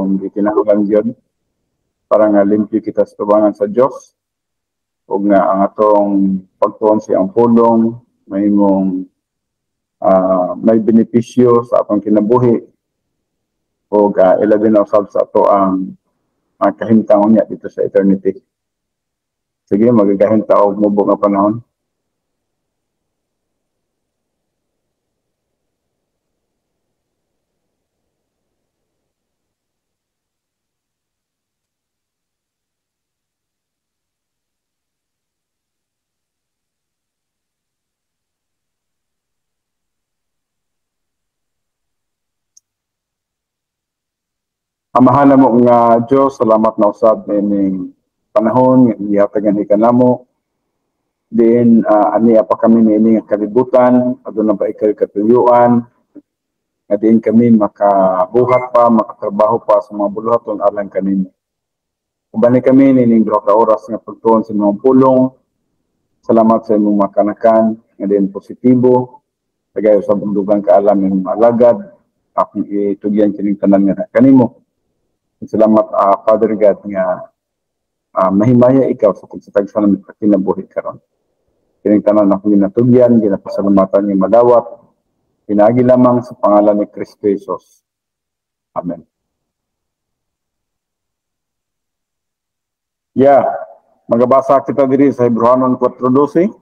kung gikinahanglan gyud para nga limpyo kita sa tubangan sa Dios ug nga ang atong pagtuon sa ang pulong mahimong may benepisyo sa atong kinabuhi ug ilabi na usab sa ato ang kahimtang niya dito sa eternity. Sige, magagahinta og mubo nga panahon. Amahan mo nga Diyos, salamat na usab ning panahon nga gihatangan ni kanamo. Din ani pa kami niini nga kalibutan, aduna ba ikay katuyuan. Nga din kami makabuhat pa, makatrabaho pa sa mga buluhaton alang kanimo. Ubani kami nining 2 ka oras nga pagtuon sa mga pulong. Salamat sa imong makanakan, nga din positibo. Tagay sa bundugan kaalam imong alagad, akong itugyan kining tanan nga kanimo. Salamat Father God nga mahimaya ikaw sa tagsa ng kinabuhi karon. Kining tanan akong ginatugyan, ginapasalamatan ng madawat. Pinagi lamang sa pangalan ni Kristo Jesus. Amen. Magabasa kita diri sa Hebrehanon 4:12.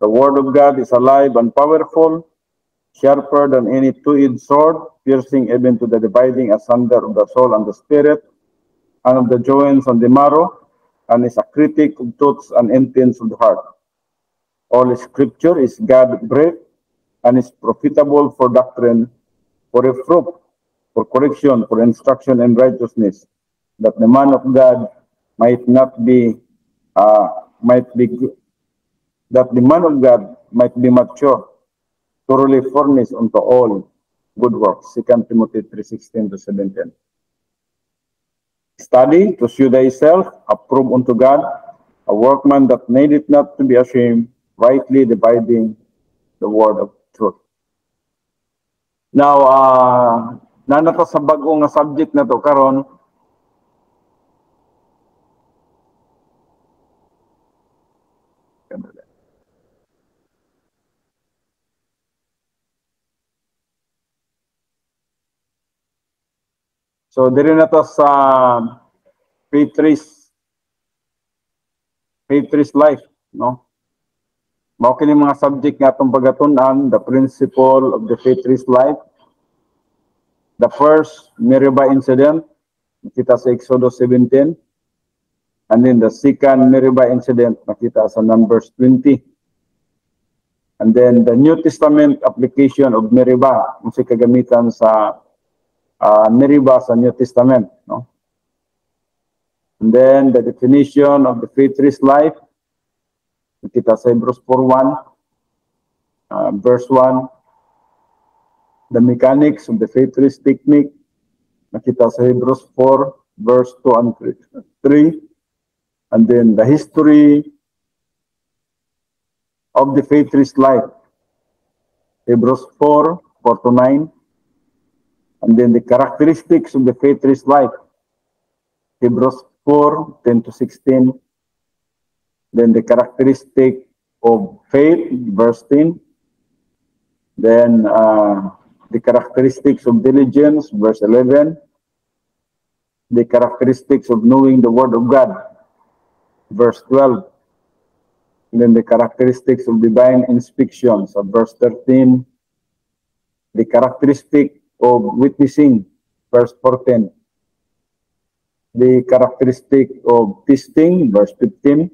The word of God is alive and powerful, sharper than any two-edged sword, piercing even to the dividing asunder of the soul and the spirit, and of the joints and the marrow, and is a critic of thoughts and intents of the heart. All Scripture is God-breathed and is profitable for doctrine, for reproof, for correction, for instruction in righteousness, that the man of God might be mature, thoroughly furnished unto all good works. 2 Timothy 3:16-17. Study to show thyself approved unto God, a workman that needeth not to be ashamed, rightly dividing the word of truth. Now, nanata sa bagong nga subject na to karon. So, diri na to sa faith race life, no? Mao kini mga subject nga atong pagatun-an, the principle of the faith race life. The first, Meribah incident, nakita sa Exodus 17. And then the second Meribah incident, nakita sa Numbers 20. And then the New Testament application of Meribah, kung kagamitan sa Meribah sa New Testament, no? And then the definition of the faith race life, kita sa Hebrews 4:1, verse 1. The mechanics of the faith race technique, nakita sa Hebrews 4, verse 2 and 3. And then the history of the faith race life, Hebrews 4:4-9. And then the characteristics of the faith race life, Hebrews 4:10-16. Then the characteristic of faith, verse 10. Then the characteristics of diligence, verse 11. The characteristics of knowing the word of God, verse 12. And then the characteristics of divine inspections, verse 13. The characteristic of witnessing, verse 14. The characteristic of testing, verse 15.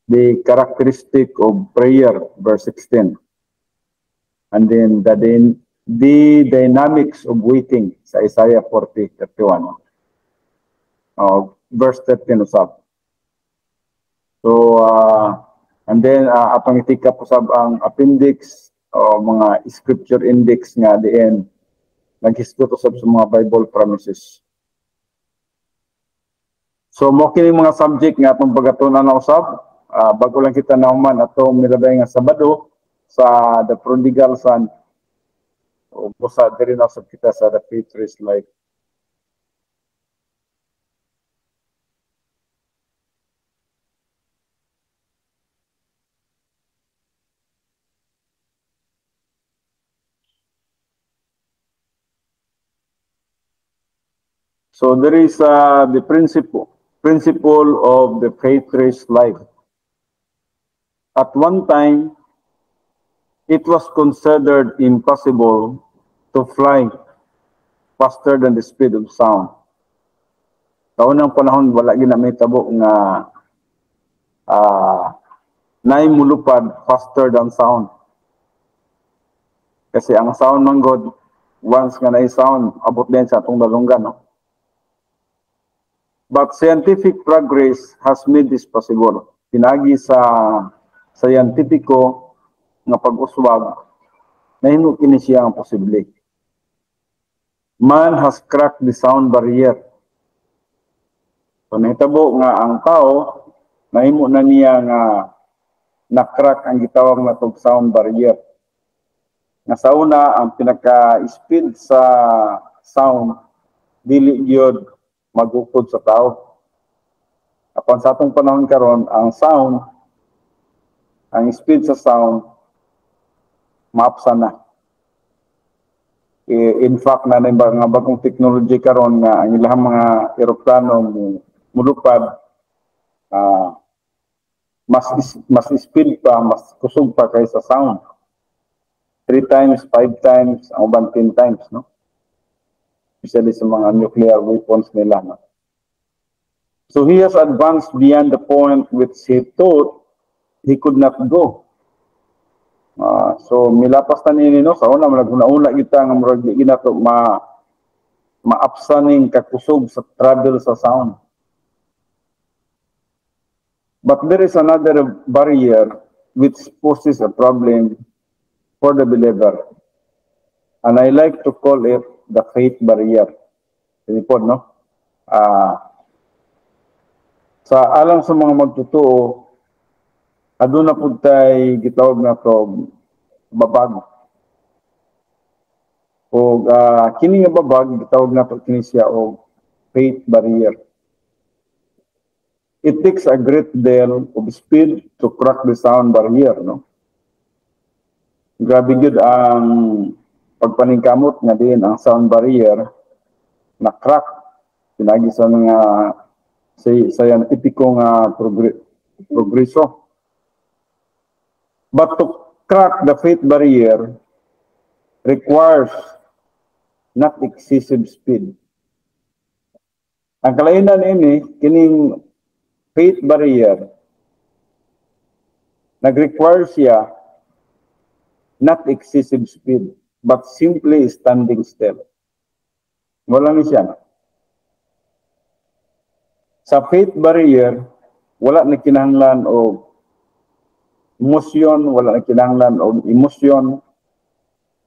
The characteristic of prayer, verse 16. And then the dynamics of waiting sa Isaiah 40:31. Verse 13 usab. So, and then atong itikap usab ang appendix o mga scripture index nga diin naghisgot usab sa mga Bible promises. So mo kini mga subject nga atong pagatunan na usab. Bago lang kita nauman atong milabay nga Sabado sa The Prodigal Son. o busa diri na sa kita sa the faith race life. So there is the principle of the faith race life. At one time, it was considered impossible to fly faster than the speed of sound. Sa unang panahon, wala ginamit-tabo nga naimulupad faster than sound. Kasi ang sound ng God, once nga na-sound, abot din sa atong dalunggan, no? But scientific progress has made this possible. Pinagi sa scientifico nga pag-uswag, nahimo kini siya ang posible. Man has cracked the sound barrier. So nahitabo nga ang tao, nahimo na niya nga na-crack ang gitawag na tog sound barrier. Nga sa una, ang pinaka-speed sa sound, dili gyud magukod sa tao. Apan sa atong panahon karon, ang sound, ang speed sa sound, maapsa na. In fact, na nga bagong technology karon nga ang ilang mga eroplano mulupad, mas speed pa, mas kusog pa kaysa sound. 3 times, 5 times, ang uban 10 times, no? Especially sa mga nuclear weapons nila. No? So he has advanced beyond the point which he thought he could not go. So milapas na nini, no? Sa una, una kita nga murag di ginato maapsaning kakusog sa travel sa sound. But there is another barrier which poses a problem for the believer. And I like to call it the faith barrier. Hindi po, no? Sa alang sa mga magtutuo, aduna po tayo gitawag na to babag. O kini nga babag, gitawag na to kini siya o faith barrier. It takes a great deal of speed to crack the sound barrier, no? Grabe yun ang pagpaningkamot nga din ang sound barrier na crack. Pinagi sa mga scientifico nga progreso. But to crack the faith barrier requires not excessive speed. Ang kalainan ini, kining faith barrier, nag-require siya not excessive speed, but simply standing still. Wala ni siya. Sa faith barrier, wala na kinahanglan o motion, wala na kinahanglan o emotion,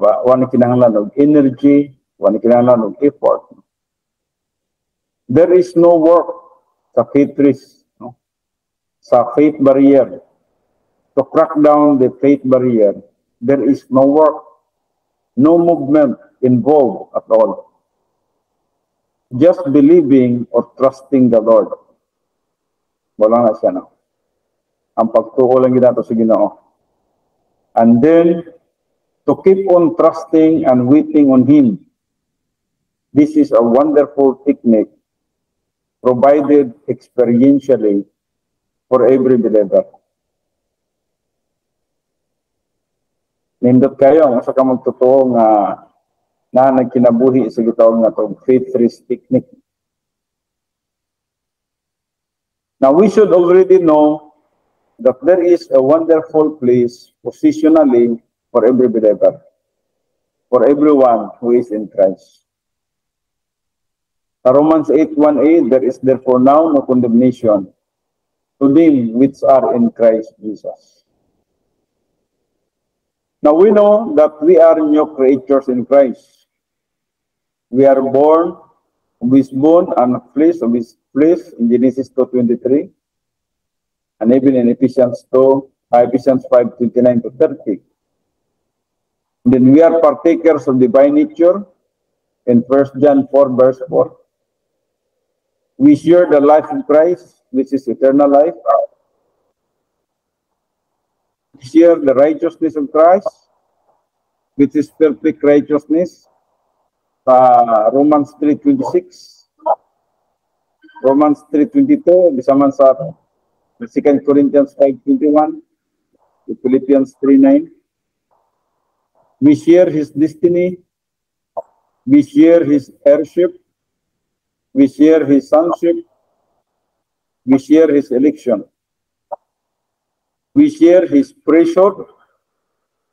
wala na kinahanglan o energy, wala na kinahanglan o effort. There is no work sa faith race, no? Sa faith barrier. To crack down the faith barrier, there is no work, no movement involved at all. Just believing or trusting the Lord. Wala na siya, no? Ang pagtuo lang ginato sa Ginoo. And then, to keep on trusting and waiting on Him. This is a wonderful technique provided experientially for every believer. Nindot kayo, ang sa kamang totoo nga na nagkinabuhi sa gitawag na itong faith race technique. Now, we should already know that there is a wonderful place positionally for every believer, for everyone who is in Christ. Sa Romans 8:1a, there is therefore now no condemnation to them which are in Christ Jesus. Now we know that we are new creatures in Christ. We are born of His bone and flesh of His flesh in Genesis 2:23, and even in Ephesians 5:29 to 30. Then we are partakers of divine nature in 1 John 4 verse 4. We share the life of Christ, which is eternal life. We share the righteousness of Christ, which is perfect righteousness. Romans 3:26, Romans 3:22, bisa man sa 2 Corinthians 5:21, Philippians 3:9. We share His destiny, we share His heirship, we share His sonship, we share His election, we share His priesthood,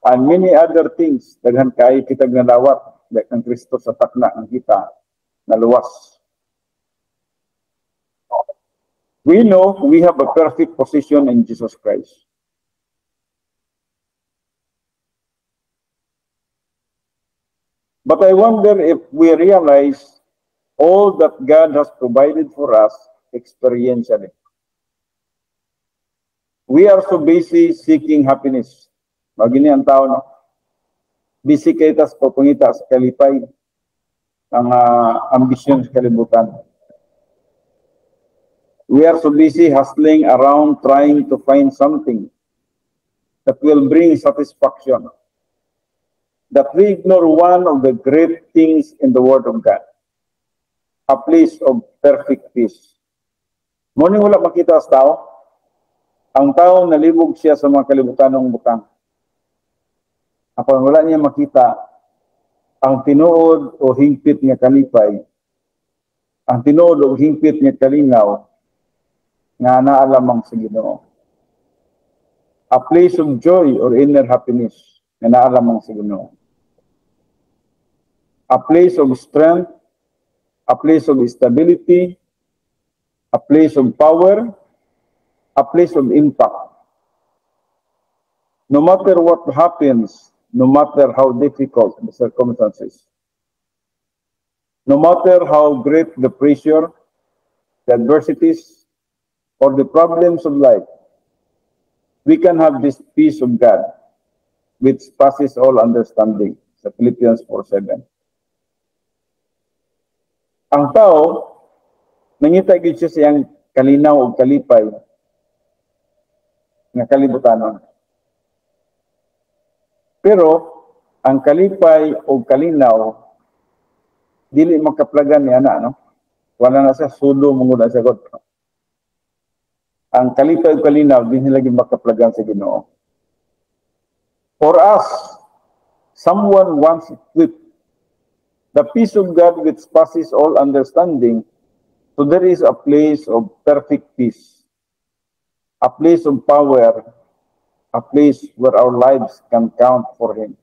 and many other things. Daghan kay kitag nalawat, daghang Kristo sa takna ng kita naluwas. We know we have a perfect position in Jesus Christ. But I wonder if we realize all that God has provided for us experientially. We are so busy seeking happiness. Magini ang tao, no? Busy kayo tas papangita sa kalipay ang ambisyon sa kalibutan. We are so busy hustling around trying to find something that will bring satisfaction, that we ignore one of the great things in the Word of God, a place of perfect peace. Morning wala makita sa tao, ang tao nalibog siya sa mga kalibutanong butang. Apang wala niya makita ang tinuod o hingpit nga kalipay, ang tinuod o hingpit nga kalinaw nga naalamang sa Ginoo. A place of joy or inner happiness nga naalamang sa Ginoo. A place of strength, a place of stability, a place of power, a place of impact. No matter what happens, no matter how difficult the circumstances, no matter how great the pressure, the adversities, or the problems of life, we can have this peace of God which passes all understanding. Sa Philippians 4:7. Ang tao, nangita gid siya siyang kalinaw o kalipay nga kalibutanon. Pero ang kalipay o kalinaw dili makaplagan ni ana, no? Wala na siya sudo mungod sa God. Ang kalipay o kalinaw dinhi lagi makaplagan sa Ginoo. For us, someone once equipped the peace of God which passes all understanding, so there is a place of perfect peace, a place of power, a place where our lives can count for Him.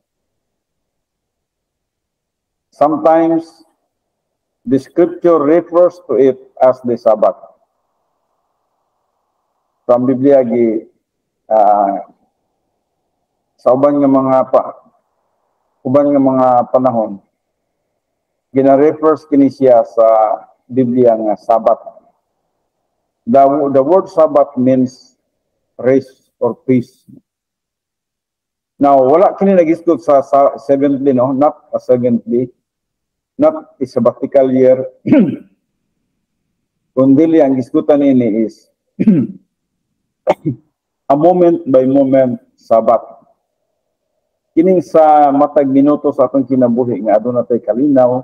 Sometimes the scripture refers to it as the Sabbath. From Biblia sa uban nga mga panahon, gina-refers kini siya sa Biblia nga Sabbath. The word Sabbath means rest or peace. Now, wala kini nag-isgot sa seventh day, no? Not a seventh day, not a sabbatical year. Kundi ang isgutan ini is a moment by moment Sabbath. Kining sa matag minuto sa atong kinabuhi nga aduna tay kalinaw,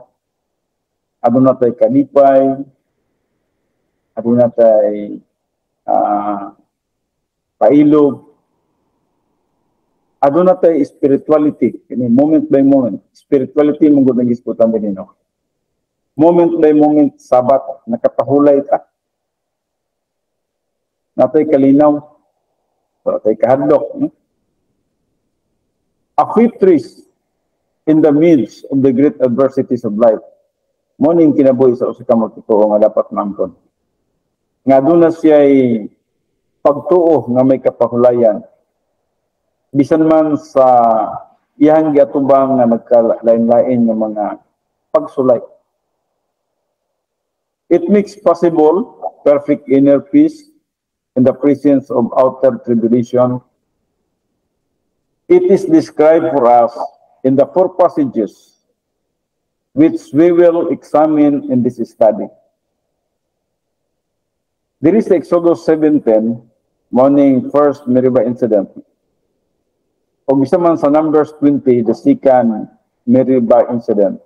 aduna tay kalipay, aduna tay pailog, aduna tay spirituality, kini moment by moment. Spirituality mong gud nagisgutan din, no? Moment by moment Sabbath, nakapahulay ta. Natay kalinaw, natay kahadlok, no? A victories in the midst of the great adversities of life. Morning kinabuhi sa usa ka magtuo nga dapat mangkon. Nga aduna siya'y pagtuo nga may kapahulayan. Bisan man sa iyang giatubang nga nagkalain-lain nga mga pagsulay. It makes possible perfect inner peace in the presence of outer tribulation. It is described for us in the four passages which we will examine in this study. There is Exodus 7:10, morning first Meribah incident. O bisa man sa Numbers 20, the second Meribah incident.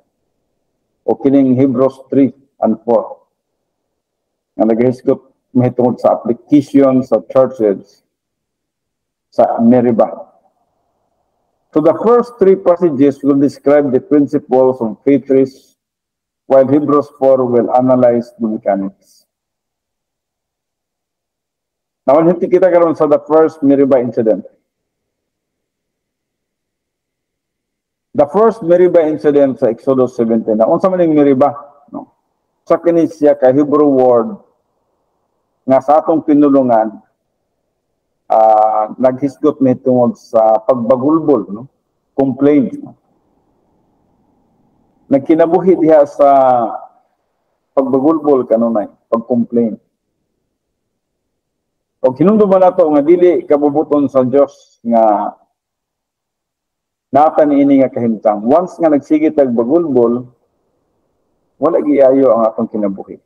O kining Hebrews 3 and 4. Nga naghisgot mahitungod sa application sa churches sa Meribah. So the first three passages will describe the principles of faith trees, while Hebrews 4 will analyze the mechanics. Now, hindi kita karon sa the first Meribah incident. The first Meribah incident sa Exodus 17. Na unsa man ning Meribah? No? Sa kini siya ka Hebrew word nga sa atong pinulungan naghisgot ni tungod sa pagbagulbol, no? Complaint. Nagkinabuhi diha sa pagbagulbol kanunay, pag-complain. O hinungdo man nato nga dili kabubuton sa Dios nga nata niini nga kahimtang. Once nga nagsige tag bagulbol, wala giayo ang atong kinabuhi.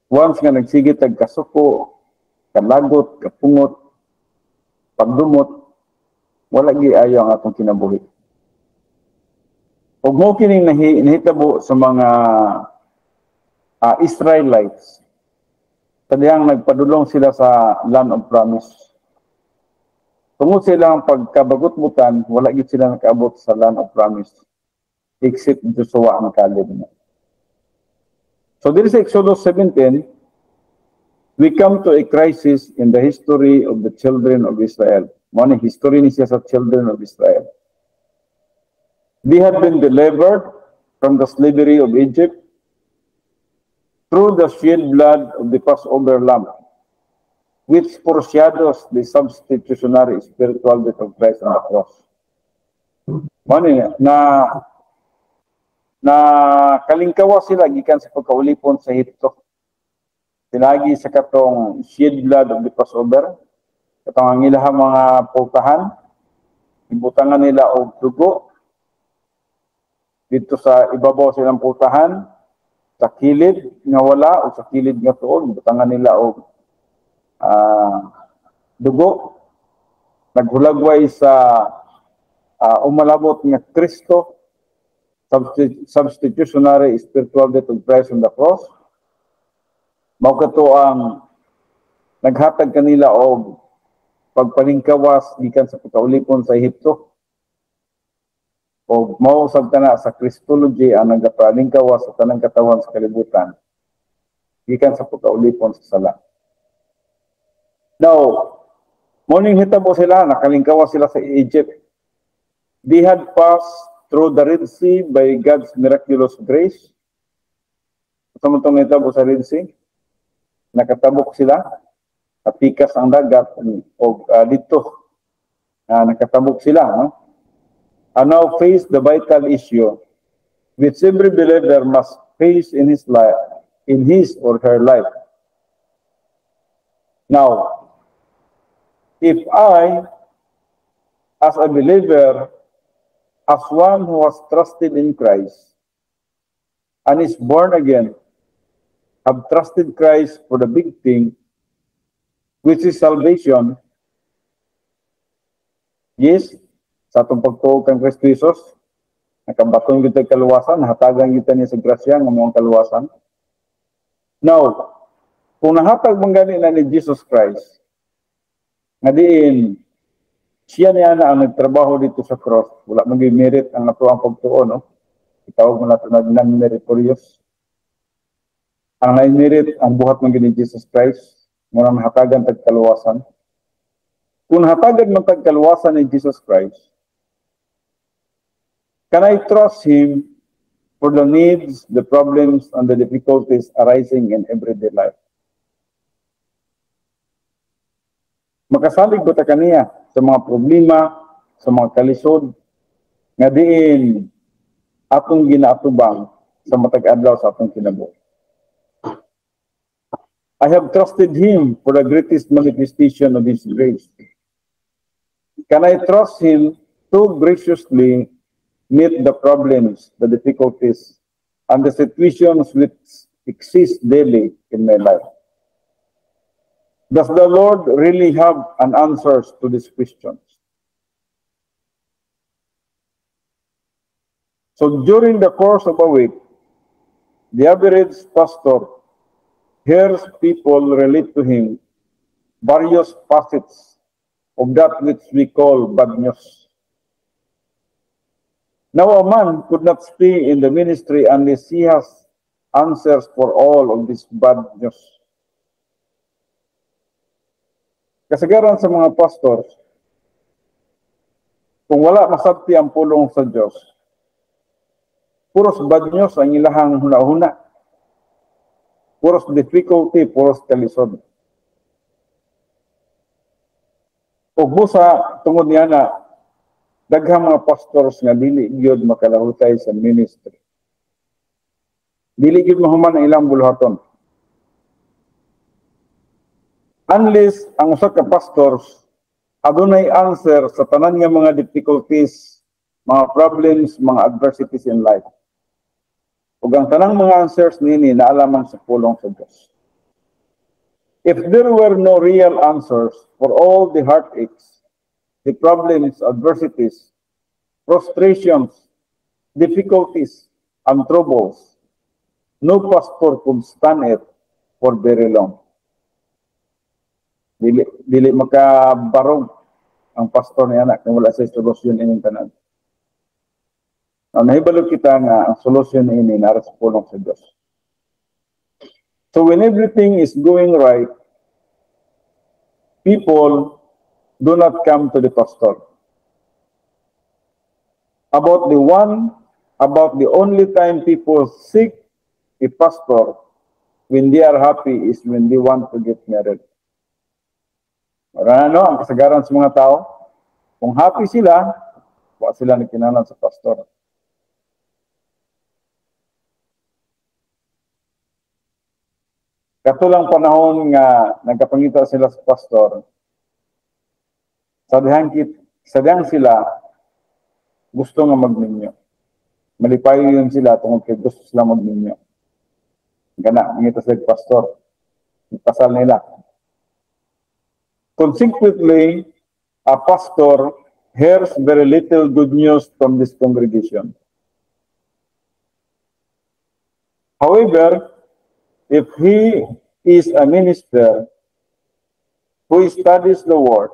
Once nga nagsige tag kasuko, kalagot, kapungot, pagdumot, wala giayo ang atong kinabuhi. Ug mo kining nahitabo sa mga Israelites, kadiyang nagpadulong sila sa land of promise. Tungod silang pagkabagot-butan, wala gid sila nakaabot sa land of promise, except Joshua ang Caleb. So there is Exodus 17. We come to a crisis in the history of the children of Israel. Muna history ni siya sa children of Israel. They had been delivered from the slavery of Egypt through the shed blood of the Passover lamb, which foreshadows the substitutionary spiritual death of Christ on the cross. Muna na kalingkawa sila gikan sa pagkaulipon sa Egypto. Tinagi sa katong shed blood of the Passover, katong ang ilahang mga pultahan, ibutangan nila og dugo dito sa ibabaw silang pultahan, sa kilid nga wala o sa kilid nga tuod, ibutangan nila og dugo. Naghulagway sa umalabot nga Kristo, substitutionary spiritual death of Christ on the cross. Mao kato ang naghatag kanila og pagpalingkawas gikan sa pagkaulipon sa Ehipto. O mao usab kana sa Christology ang nagapalingkawas sa tanang katawan sa kalibutan gikan sa pagkaulipon sa sala. Now, morning hitabo sila, nakalingkawas sila sa Egypt. They had passed through the Red Sea by God's miraculous grace. Samantong hitabo sa Red Sea, nakatabok sila, napikas ang dagat, o dito, nakatabok sila. And now face the vital issue which every believer must face in his life, in his or her life. Now, if I, as a believer, as one who has trusted in Christ and is born again, have trusted Christ for the big thing, which is salvation. Yes, sa atong pagtuog kang Kristo Jesus, nakabaton kita kaluwasan, nahatagan kita niya sa grasya ng mga kaluwasan. Now, kung nahatag man gani na ni Jesus Christ, nga diin, siya niya na ang nagtrabaho dito sa cross, wala mag-merit ang nato ang pagtuo, no? Itawag mo nato na non-meritorious. Ang nai-merit ang buhat ng gini Jesus Christ, muna mahatagan tagkaluwasan. Kung hatagan ng tagkaluwasan ni Jesus Christ, can I trust Him for the needs, the problems, and the difficulties arising in everyday life? Makasalig ba ta kaniya sa mga problema, sa mga kalisod, nga diin atong ginaatubang sa matag adlaw sa atong kinabuhi. I have trusted Him for the greatest manifestation of His grace. Can I trust Him to graciously meet the problems, the difficulties, and the situations which exist daily in my life? Does the Lord really have an answers to these questions? So during the course of a week, the average pastor hears people relate to him various facets of that which we call bad news. Now a man could not stay in the ministry unless he has answers for all of this bad news. Kasagaran sa mga pastors, kung wala masabti ang pulong sa Diyos, puros bad news ang ilahang huna-huna. Puros difficulty, puros kalisod. O busa, tungod niya na, daghang mga pastors nga dili gyud makalahutay sa ministry. Dili gyud mahuman ang ilang buluhaton. Unless ang usa ka pastors adunay answer sa tanan nga mga difficulties, mga problems, mga adversities in life. Ug ang tanang mga answers nini naalaman sa pulong sa Dios. If there were no real answers for all the heartaches, the problems, adversities, frustrations, difficulties, and troubles, no pastor could stand it for very long. Dili makabarong ang pastor niya anak kung wala sa solusyon ining tanan. Nahibalo kita nga ang solusyon ini nara sa pulong sa Dios. So when everything is going right, people do not come to the pastor. About the only time people seek a pastor when they are happy is when they want to get married. Ano ang kasagaran sa mga tao? Kung happy sila, wala sila nagkinanan sa pastor. Katulang panahon nga nagkapangita sila sa pastor, sadyang sila gusto nga magminyo. Malipayo yun sila tungkol kay gusto sila magminyo. Gana, ngita sila pastor. Ipasal nila. Consequently, a pastor hears very little good news from this congregation. However, if he is a minister who studies the word,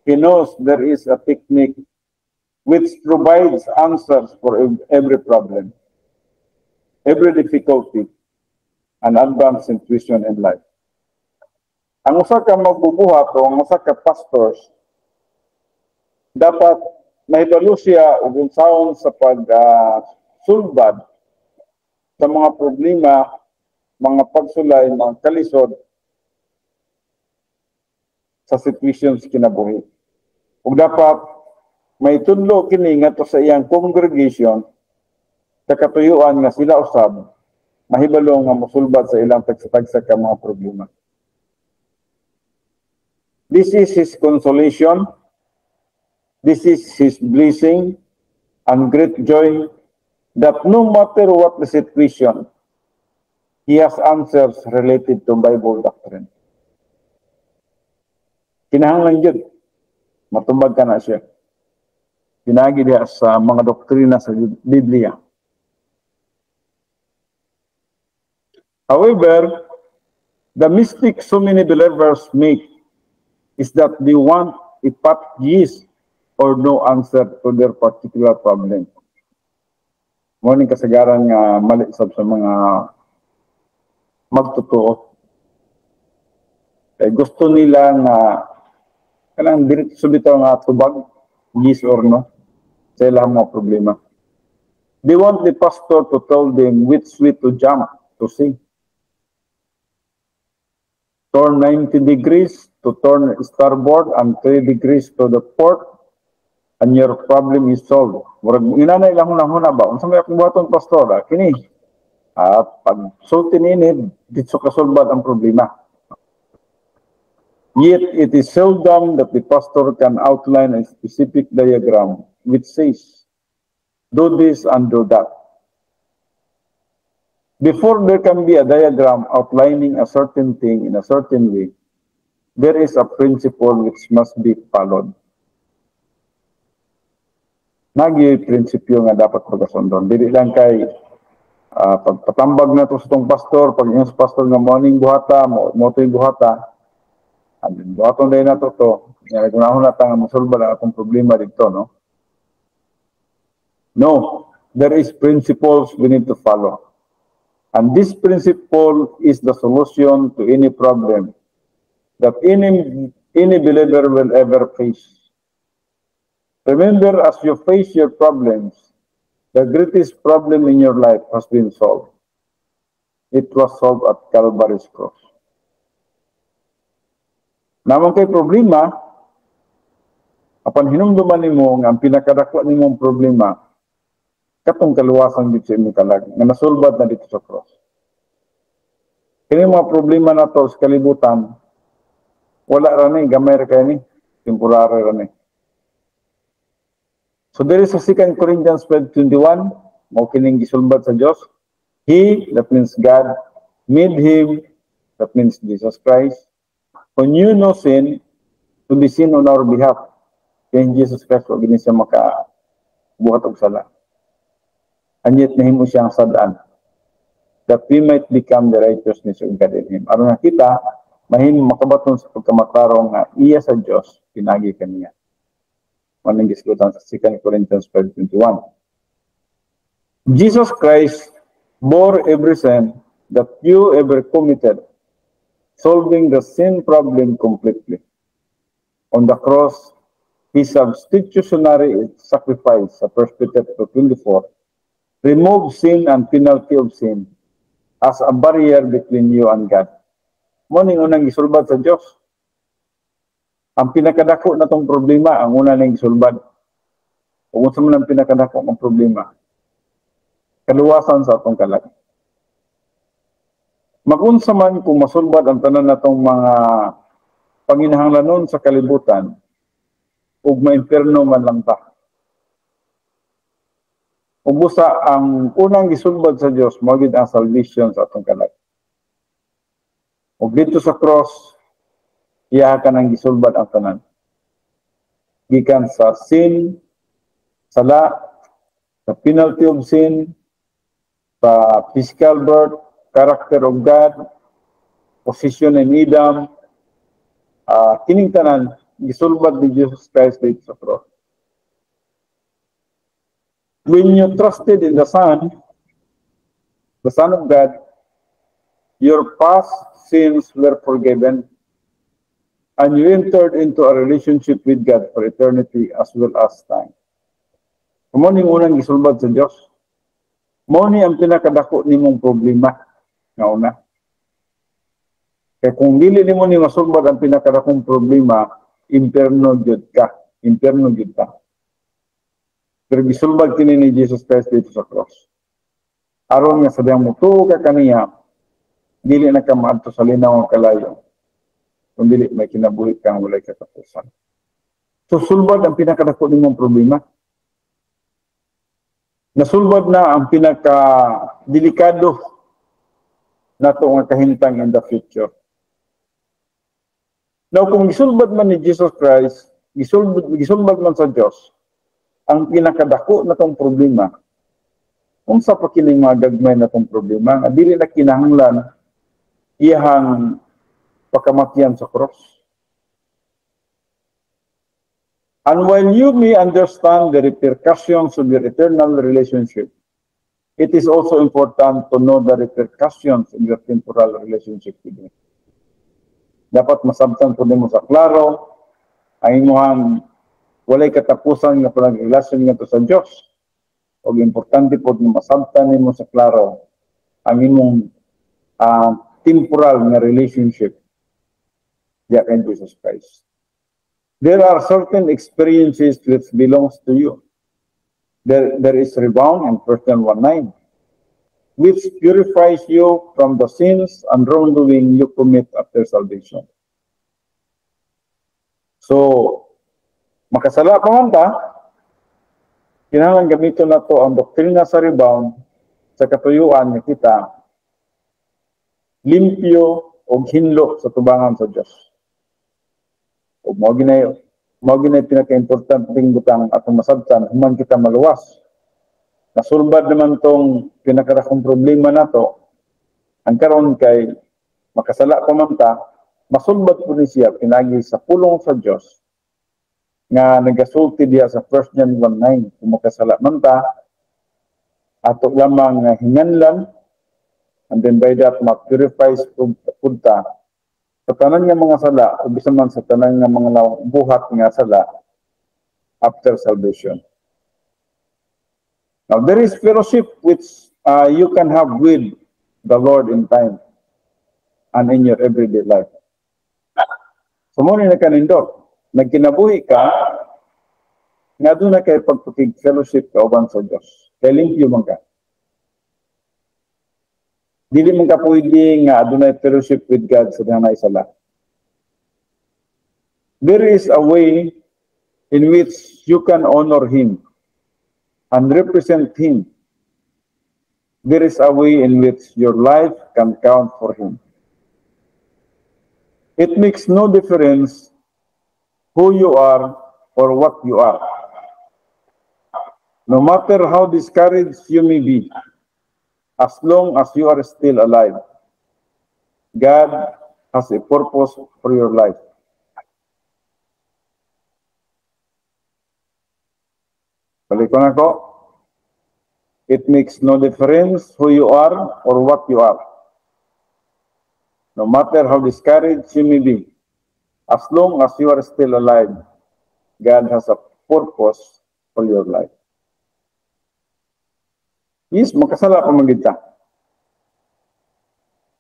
he knows there is a technique which provides answers for every problem, every difficulty, and advanced situation in life. Ang usa ka magbubuhat o ang usa ka pastors, dapat mahibalo siya og unsaon sa pagsulbad sa mga problema, mga pagsulay, mga kalisod sa situations kinabuhi. Ug dapat may tudlo kini ngadto sa iyang congregation sa katuyuan nga sila usab mahibalo nga mosulbad sa ilang tagsa-tagsa ka mga problema. This is his consolation. This is his blessing and great joy that no matter what the situation, he has answers related to Bible doctrine. Kinahanglan yun. Matumbag ka na siya. Pinagi diya sa mga doktrina sa Biblia. However, the mistake so many believers make is that they want a pat yes or no answer to their particular problem. Morning kasagaran nga mali sa mga magtotoo. Gusto nila nga kanang diretso bitaw nga tubag, yes or no, sa ilang mga problema. They want the pastor to tell them which way to jump, to sing. Turn 90 degrees to turn starboard and 3 degrees to the port, and your problem is solved. Murag inanay lang huna ba? Unsa may akong buhaton pastor? Kini. Pag sulti ini dito kasulbad ang problema. Yet it is seldom that the pastor can outline a specific diagram which says, do this and do that. Before there can be a diagram outlining a certain thing in a certain way, there is a principle which must be followed. Nagi prinsipyo nga dapat pagkasundon. Dili lang kay pagpatambag na to sa itong pastor, pag yung pastor nga morning buhata, mo ito yung buhata, and then buhaton din na to, gunahon na tayo masulba na itong problema dito, no? No, there is principles we need to follow. And this principle is the solution to any problem that any believer will ever face. Remember, as you face your problems, the greatest problem in your life has been solved. It was solved at Calvary's cross. Naman kay problema, apan hinumduman nimo nga ang pinakadako nimong problema, katong kaluwasan dito sa imong kalag, nga nasulbad na dito sa cross. Kini mga problema na to sa kalibutan, wala ra ni, gamay ra kay ni, temporary ra ni. So there is a 2 Corinthians 12:21, mao kining gisulbad sa Dios. He, that means God, made him, that means Jesus Christ, who knew no sin, to be sin on our behalf. Kaya Jesus Christ, wag ni siya makabuhat og sala. And yet nahimo siyang sadaan, that we might become the righteousness of God in him. Aron nga kita, mahimo makabaton sa pagkamaklaro nga iya sa Dios pinagi kaniya. Manang gisgutan sa 2 Corinthians 5:21. Jesus Christ bore every sin that you ever committed, solving the sin problem completely. On the cross, his substitutionary sacrifice, sa 1 Peter 2:24, removed sin and penalty of sin as a barrier between you and God. Muning unang gisulbad sa Dios. Ang pinakadako na tong problema, ang una nang gisulbad. Kung sa man ang pinakadako ng problema, kaluwasan sa atong kalag. Magunsa man kung masulbad ang tanan natong mga panginahanglanon sa kalibutan, ug maimperno man lang ta. Ug busa ang unang gisulbad sa Dios mao gid ang salvation sa atong kalag. Ug dito sa cross, iya ka nang gisulbad ang tanan. Gikan sa sin, sala, sa penalty of sin, sa physical birth, character of God, position in Edom, kining tanan, gisulbad ni Jesus Christ dito sa cross. When you trusted in the Son of God, your past sins were forgiven, and you entered into a relationship with God for eternity as well as time. Kumo ning unang gisulbad sa Dios. Mao ni ang pinakadako nimong problema nga una. Kaya kung dili nimo ni masulbad ang pinakadakong problema, impierno jud ka. Impierno jud ka. Pero gisulbad kini ni Jesus Christ dito sa cross. Aron nga sadyang mutuo ka kaniya, dili na ka maadto sa linaw nga kalayo. Kung dili may kinabuhi kang walay katapusan. So sulbad ang pinakadako nimong problema. Nasulbad na ang pinaka-delikado na ito nga kahintang in the future. Now, kung gisulbad man ni Jesus Christ, gisulbad man sa Diyos, ang pinakadako na itong problema, kung sa pakining mga gagmay na itong problema, nga dili na kinahanglan iyahang pagkamatyan sa cross. And while you may understand the repercussions of your eternal relationship, it is also important to know the repercussions of your temporal relationship with Him. Dapat masabtan po nimo sa klaro, ang imuhang walay katapusan nga panagrelasyon nga to sa Diyos. O importante po na masabtan nimo sa klaro ang imong temporal nga relationship diya kay Jesus Christ. There are certain experiences which belongs to you. There is rebound in 1 John 1:9, which purifies you from the sins and wrongdoing you commit after salvation. So, makasala pa man ta, kinahanglan gamiton na to ang doktrina sa rebound sa katuyuan nga kita limpyo o hinlo sa tubangan sa Diyos. O mao ginay pinaka-importanteng butang atong masabtan human kita maluwas. Nasulbad naman tong pinakarakong problema nato. Ang karon kay makasala pa man ta, masulbad po ni siya pinagi sa pulong sa Diyos nga nagasulti diya sa 1 John 1:9. Kung makasala man ta, ato lamang hinganlan, and then by that ma-purifies punta sa tanan nga mga sala, o bisan man sa tanan nga mga buhat nga sala after salvation. Now, there is fellowship which you can have with the Lord in time and in your everyday life. So, muna na kanindot, nagkinabuhi ka, nga doon na kayo pagpukig fellowship ka uban sa Diyos. Kaya limpyo man ka. Dili man ka pwede nga adunay fellowship with God sa danay sala. There is a way in which you can honor Him and represent Him. There is a way in which your life can count for Him. It makes no difference who you are or what you are. No matter how discouraged you may be, as long as you are still alive, God has a purpose for your life. Balik ko na ko. It makes no difference who you are or what you are. No matter how discouraged you may be, as long as you are still alive, God has a purpose for your life. Yes, makasala pa magita.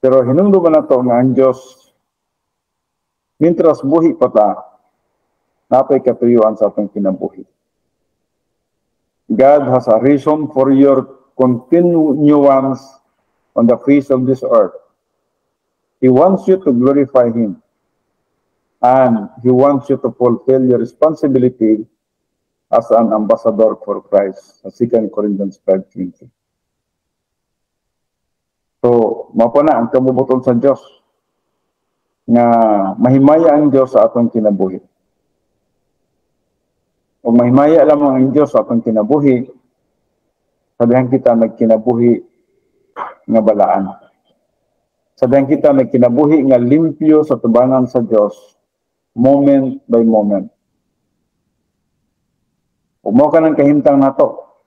Pero hinungdo ba na ito nga ang Diyos, mintras buhi pa ta, napay katuyuan sa atong kinabuhi. God has a reason for your continuance on the face of this earth. He wants you to glorify Him. And He wants you to fulfill your responsibility as an ambassador for Christ. Sa 2 Corinthians 5:20. So, mapa na ang kabubuton sa Diyos nga mahimaya ang Diyos sa atong kinabuhi. O mahimaya lamang ang Diyos sa atong kinabuhi, sabihan kita nagkinabuhi nga balaan. Sabihan kita nagkinabuhi nga limpyo sa tubangan sa Diyos, moment by moment. Umaw ka ng kahimtang nato.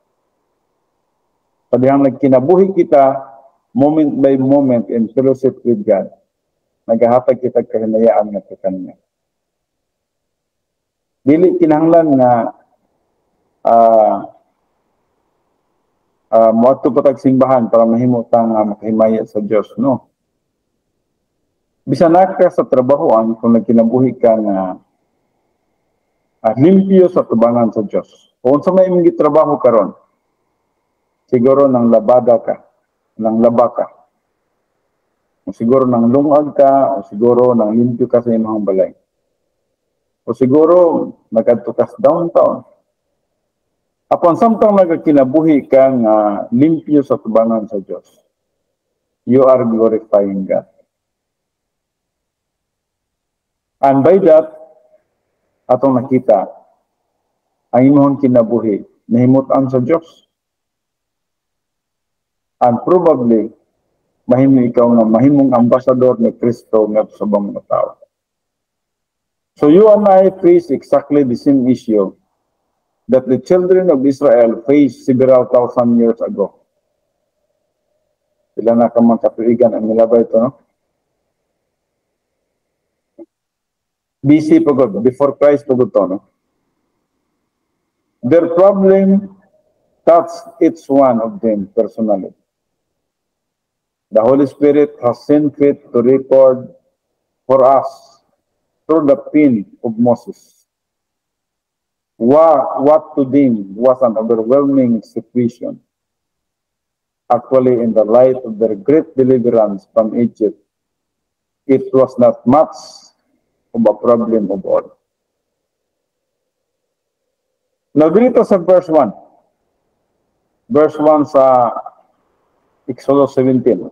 Sabihan nagkinabuhi kita, moment by moment in fellowship with God, nagahatag kita kahinayaan nga sa Kanya. Dili kinahanglan nga moadto pa tag simbahan para mahimutang makahimaya sa Dios, no? Bisan ka sa trabahoan kung nagkinabuhi ka nga limpyo sa tubangan sa Dios. Kung sa may imong gitrabaho karon, siguro nang labada ka, nang laba ka. O siguro nang lungag ka, o siguro nang limpyo ka sa imong balay. O siguro nagadto ka sa downtown. Apon samtang nagkinabuhi ka nga limpyo sa tubangan sa Dios, you are glorifying God. And by that, atong nakita, ang imong kinabuhi, nahimutan sa Dios. And probably, mahimong ambassador ni Kristo nga sa mga tao. So you and I face exactly the same issue that the children of Israel faced several thousand years ago. Sila na kamang katuigan ang nilabay ito, no? BC pagod, before Christ pagod to, no? Their problem touched each one of them personally. The Holy Spirit has seen fit to record for us through the pen of Moses what to them was an overwhelming situation. Actually, in the light of their great deliverance from Egypt, it was not much of a problem of all. Now, dito sa verse 1. Verse 1 sa Exodus 17.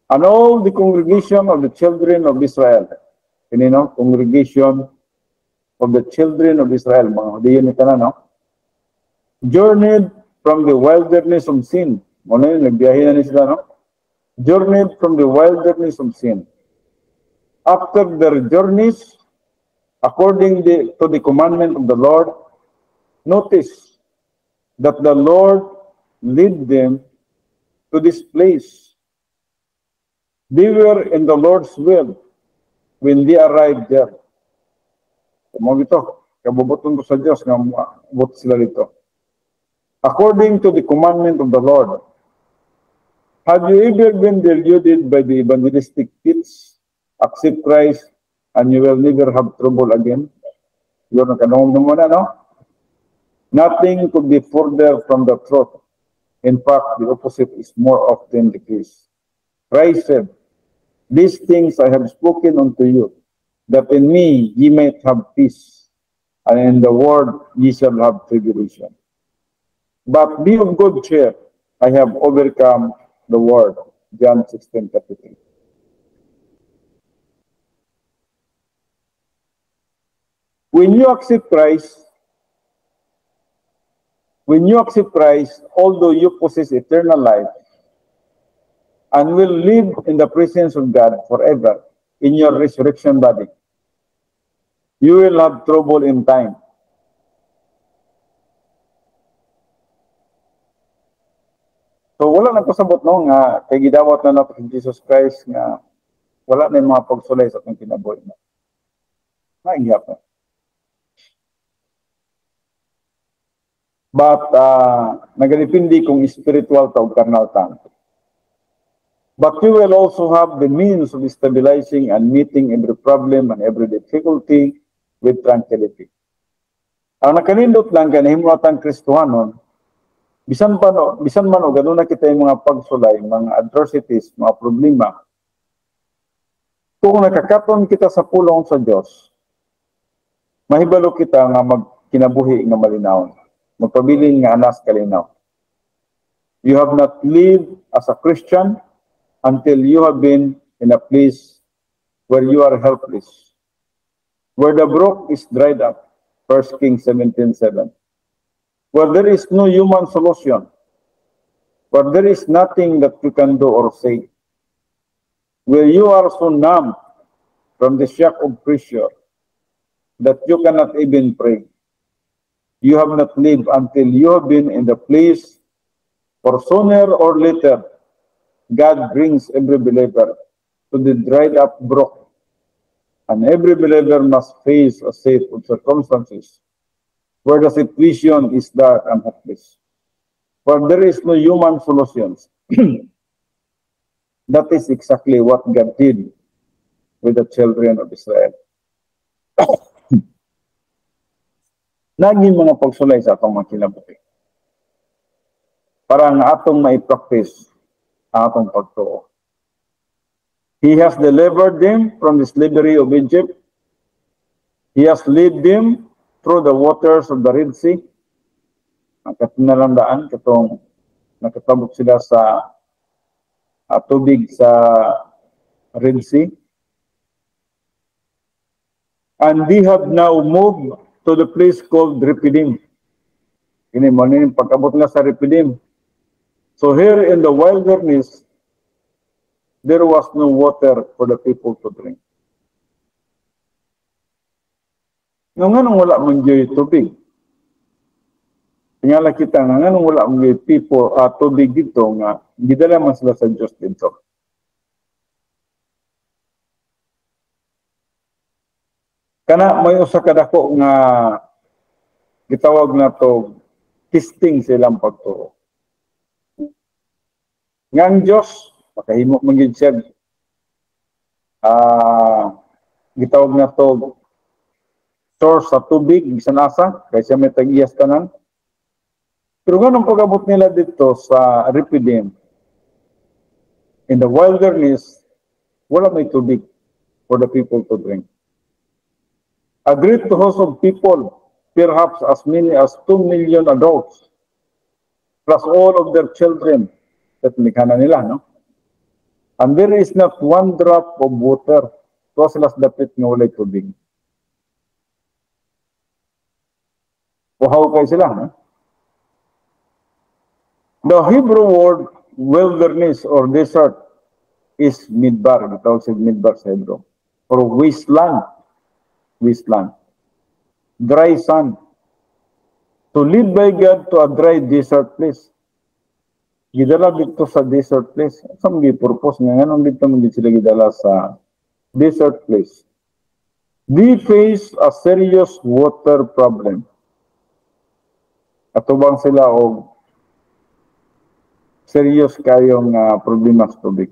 And all the congregation of the children of Israel, congregation of the children of Israel, mga Hudiyon ito na, no? Journeyed from the wilderness of sin. Muna yun, nagbiyahe na sila, no? Journeyed from the wilderness of sin. After their journeys, according to the commandment of the Lord, notice that the Lord led them to this place. They were in the Lord's will when they arrived there. Mga ito, kabubuton ko sa Diyos na mabot sila dito. According to the commandment of the Lord. Have you ever been deluded by the evangelistic pitch? Accept Christ and you will never have trouble again. Yun ang kanong naman, no? Nothing could be further from the truth. In fact, the opposite is more often the case. Christ said, these things I have spoken unto you, that in me ye might have peace, and in the world ye shall have tribulation. But be of good cheer, I have overcome the world. John 16:33. When you accept Christ, although you possess eternal life, and will live in the presence of God forever in your resurrection body, you will have trouble in time. So wala nang pasabot no nga kay gidawat na nato si Jesus Christ nga wala na yung mga pagsulay sa atong kinabuhi na. Nainggap na. But nagadepende kung spiritual ta o carnal ta. But you will also have the means of stabilizing and meeting every problem and every difficulty with tranquility. Ang nakanindot lang kanahimutang Kristohanon, bisan man o ganun na kita yung mga pagsulay, mga adversities, mga problema. Kung nakakaton kita sa pulong sa Diyos, mahibalo kita nga magkinabuhi nga malinaw, magpabilin nga anas kalinaw. You have not lived as a Christian until you have been in a place where you are helpless, where the brook is dried up, 1 Kings 17:7. Where there is no human solution, where there is nothing that you can do or say, where you are so numb from the shock of pressure that you cannot even pray. You have not lived until you have been in the place, for sooner or later, God brings every believer to the dried up brook, and every believer must face a set of circumstances where the situation is dark and hopeless, where there is no human solutions. That is exactly what God did with the children of Israel. Naging mga pagsulay sa atong mga kinabuhi para nga atong maipractice ang atong pagtuo. He has delivered them from the slavery of Egypt. He has led them through the waters of the Red Sea. Ang katinalandaan, katong nakatabok sila sa tubig sa Red Sea. And they have now moved to the place called Rephidim. Ini mo nila pagkabot nila sa Rephidim. So here in the wilderness, there was no water for the people to drink. Nganong wala man jay tubig. Tingala kita nga nganong wala man jay people tubig dito nga gidala man sila sa Dios dito. Kana may usa ka dako nga gitawag na to testing silang pagtuo. Ngang Dios makahimo man gyud siya gitawag na to source sa tubig, bisan asa, kaysa may tag-iyas tanan. Pero ganun pag-abot nila dito sa Rephidim, in the wilderness, wala may tubig for the people to drink. A great host of people perhaps as many as 2 million adults, plus all of their children. At likha na nila, no? And there is not one drop of water. So sila sa dapit nga walay tubig. Uhaw kayo sila, no? The Hebrew word wilderness or desert is midbar. Ito sa midbar sa Hebrew. Or wasteland. Wasteland. Dry sand. To lead by God to a dry desert place. Gidala dito sa desert place. Sa mga purpose nga, anong dito mga sila gidala sa desert place. They face a serious water problem. Atubang sila o serious kayong problema sa tubig.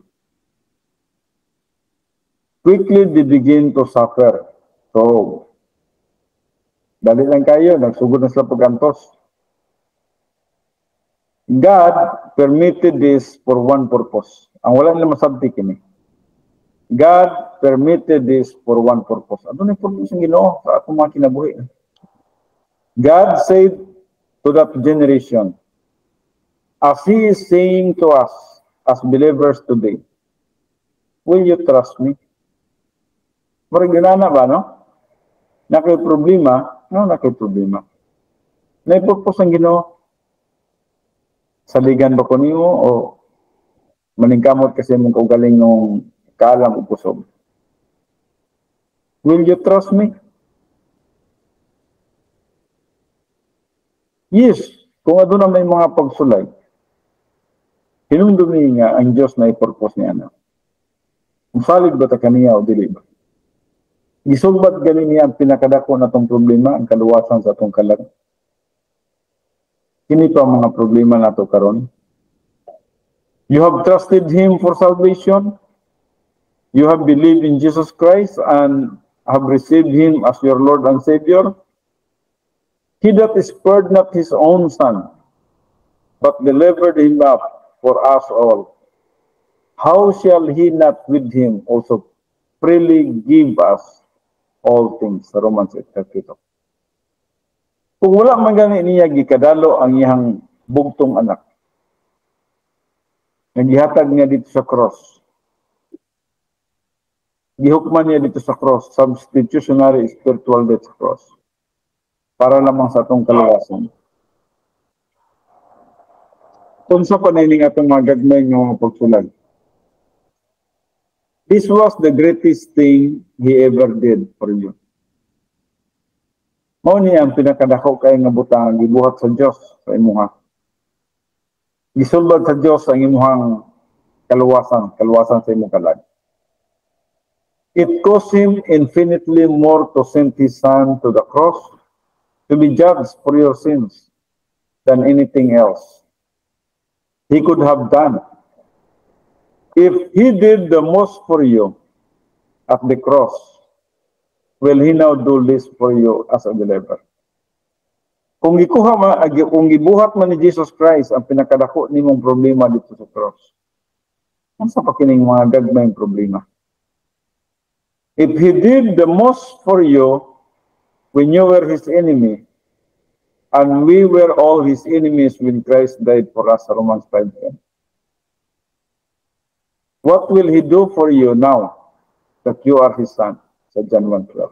Quickly, they begin to suffer. So, dali lang kayo, nagsugod na sila pag-antos. God permitted this for one purpose. Ang wala nila masabti kini. God permitted this for one purpose. Ano na yung purpose ng Ginoo sa atong mga kinabuhi? God said to that generation, as He is saying to us as believers today, will you trust me? Maragyanana ba, no? Nakay problema? No, nakay problema. Naipurpose ang Ginoo. Saligan ba ko niyo o maningkamot kasi mong kaugaling nung kaalam o pusog? Will you trust me? Yes, kung aduna may mga pagsulay, hinumdumi nga ang Diyos na ipurpose niya na. Musalig ba ta kaniya o dili ba? Gisugbat ganin niya ang pinakadako na itong problema, ang kaluwasan sa itong kalag. Kini pa ang mga problema na ito karon. You have trusted Him for salvation. You have believed in Jesus Christ and have received Him as your Lord and Savior. He that spared not His own Son, but delivered Him up for us all. How shall He not with Him also freely give us all things? Sa Romans 8:32. Kung wala man gani niya gikadalo ang iyang bugtong anak, nagihatag niya dito sa cross. Gihukman niya dito sa cross, substitutionary spiritual death cross. Para lamang sa atong kaluwasan. Kung sa panining atong mga gagmay ng mga pagsulag. This was the greatest thing He ever did for you. Mao niya ang pinakadako kay nga butang gibuhat sa Dios sa imuha. Gisulbad sa Dios ang imuhang kaluwasan sa imong kalag. It cost Him infinitely more to send His Son to the cross to be judged for your sins than anything else He could have done. If He did the most for you at the cross, will He now do this for you as a believer? Kung gibuhat man ni Jesus Christ ang pinakadako nimong problema dito sa cross, ano sa pakining mga gagmayng problema? If He did the most for you when you were His enemy, and we were all His enemies when Christ died for us, Romans 5:10. What will He do for you now that you are His son? Sa John 1:12.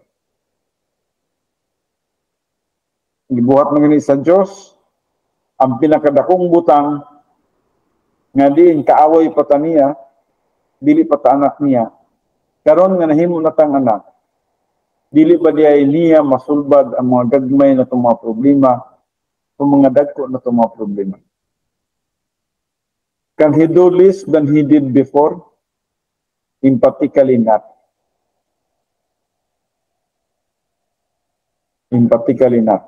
Gibuhat na gani sa Diyos ang pinakadakong butang nga diin kaaway pa ta niya, dili pa ta anak niya. Karon nga nahimo na tang anak, dili ba niya masulbad ang mga gagmay na itong mga problema, itong mga dagko na itong mga problema? Can He do less than He did before? Emphatically not. Emphatically not.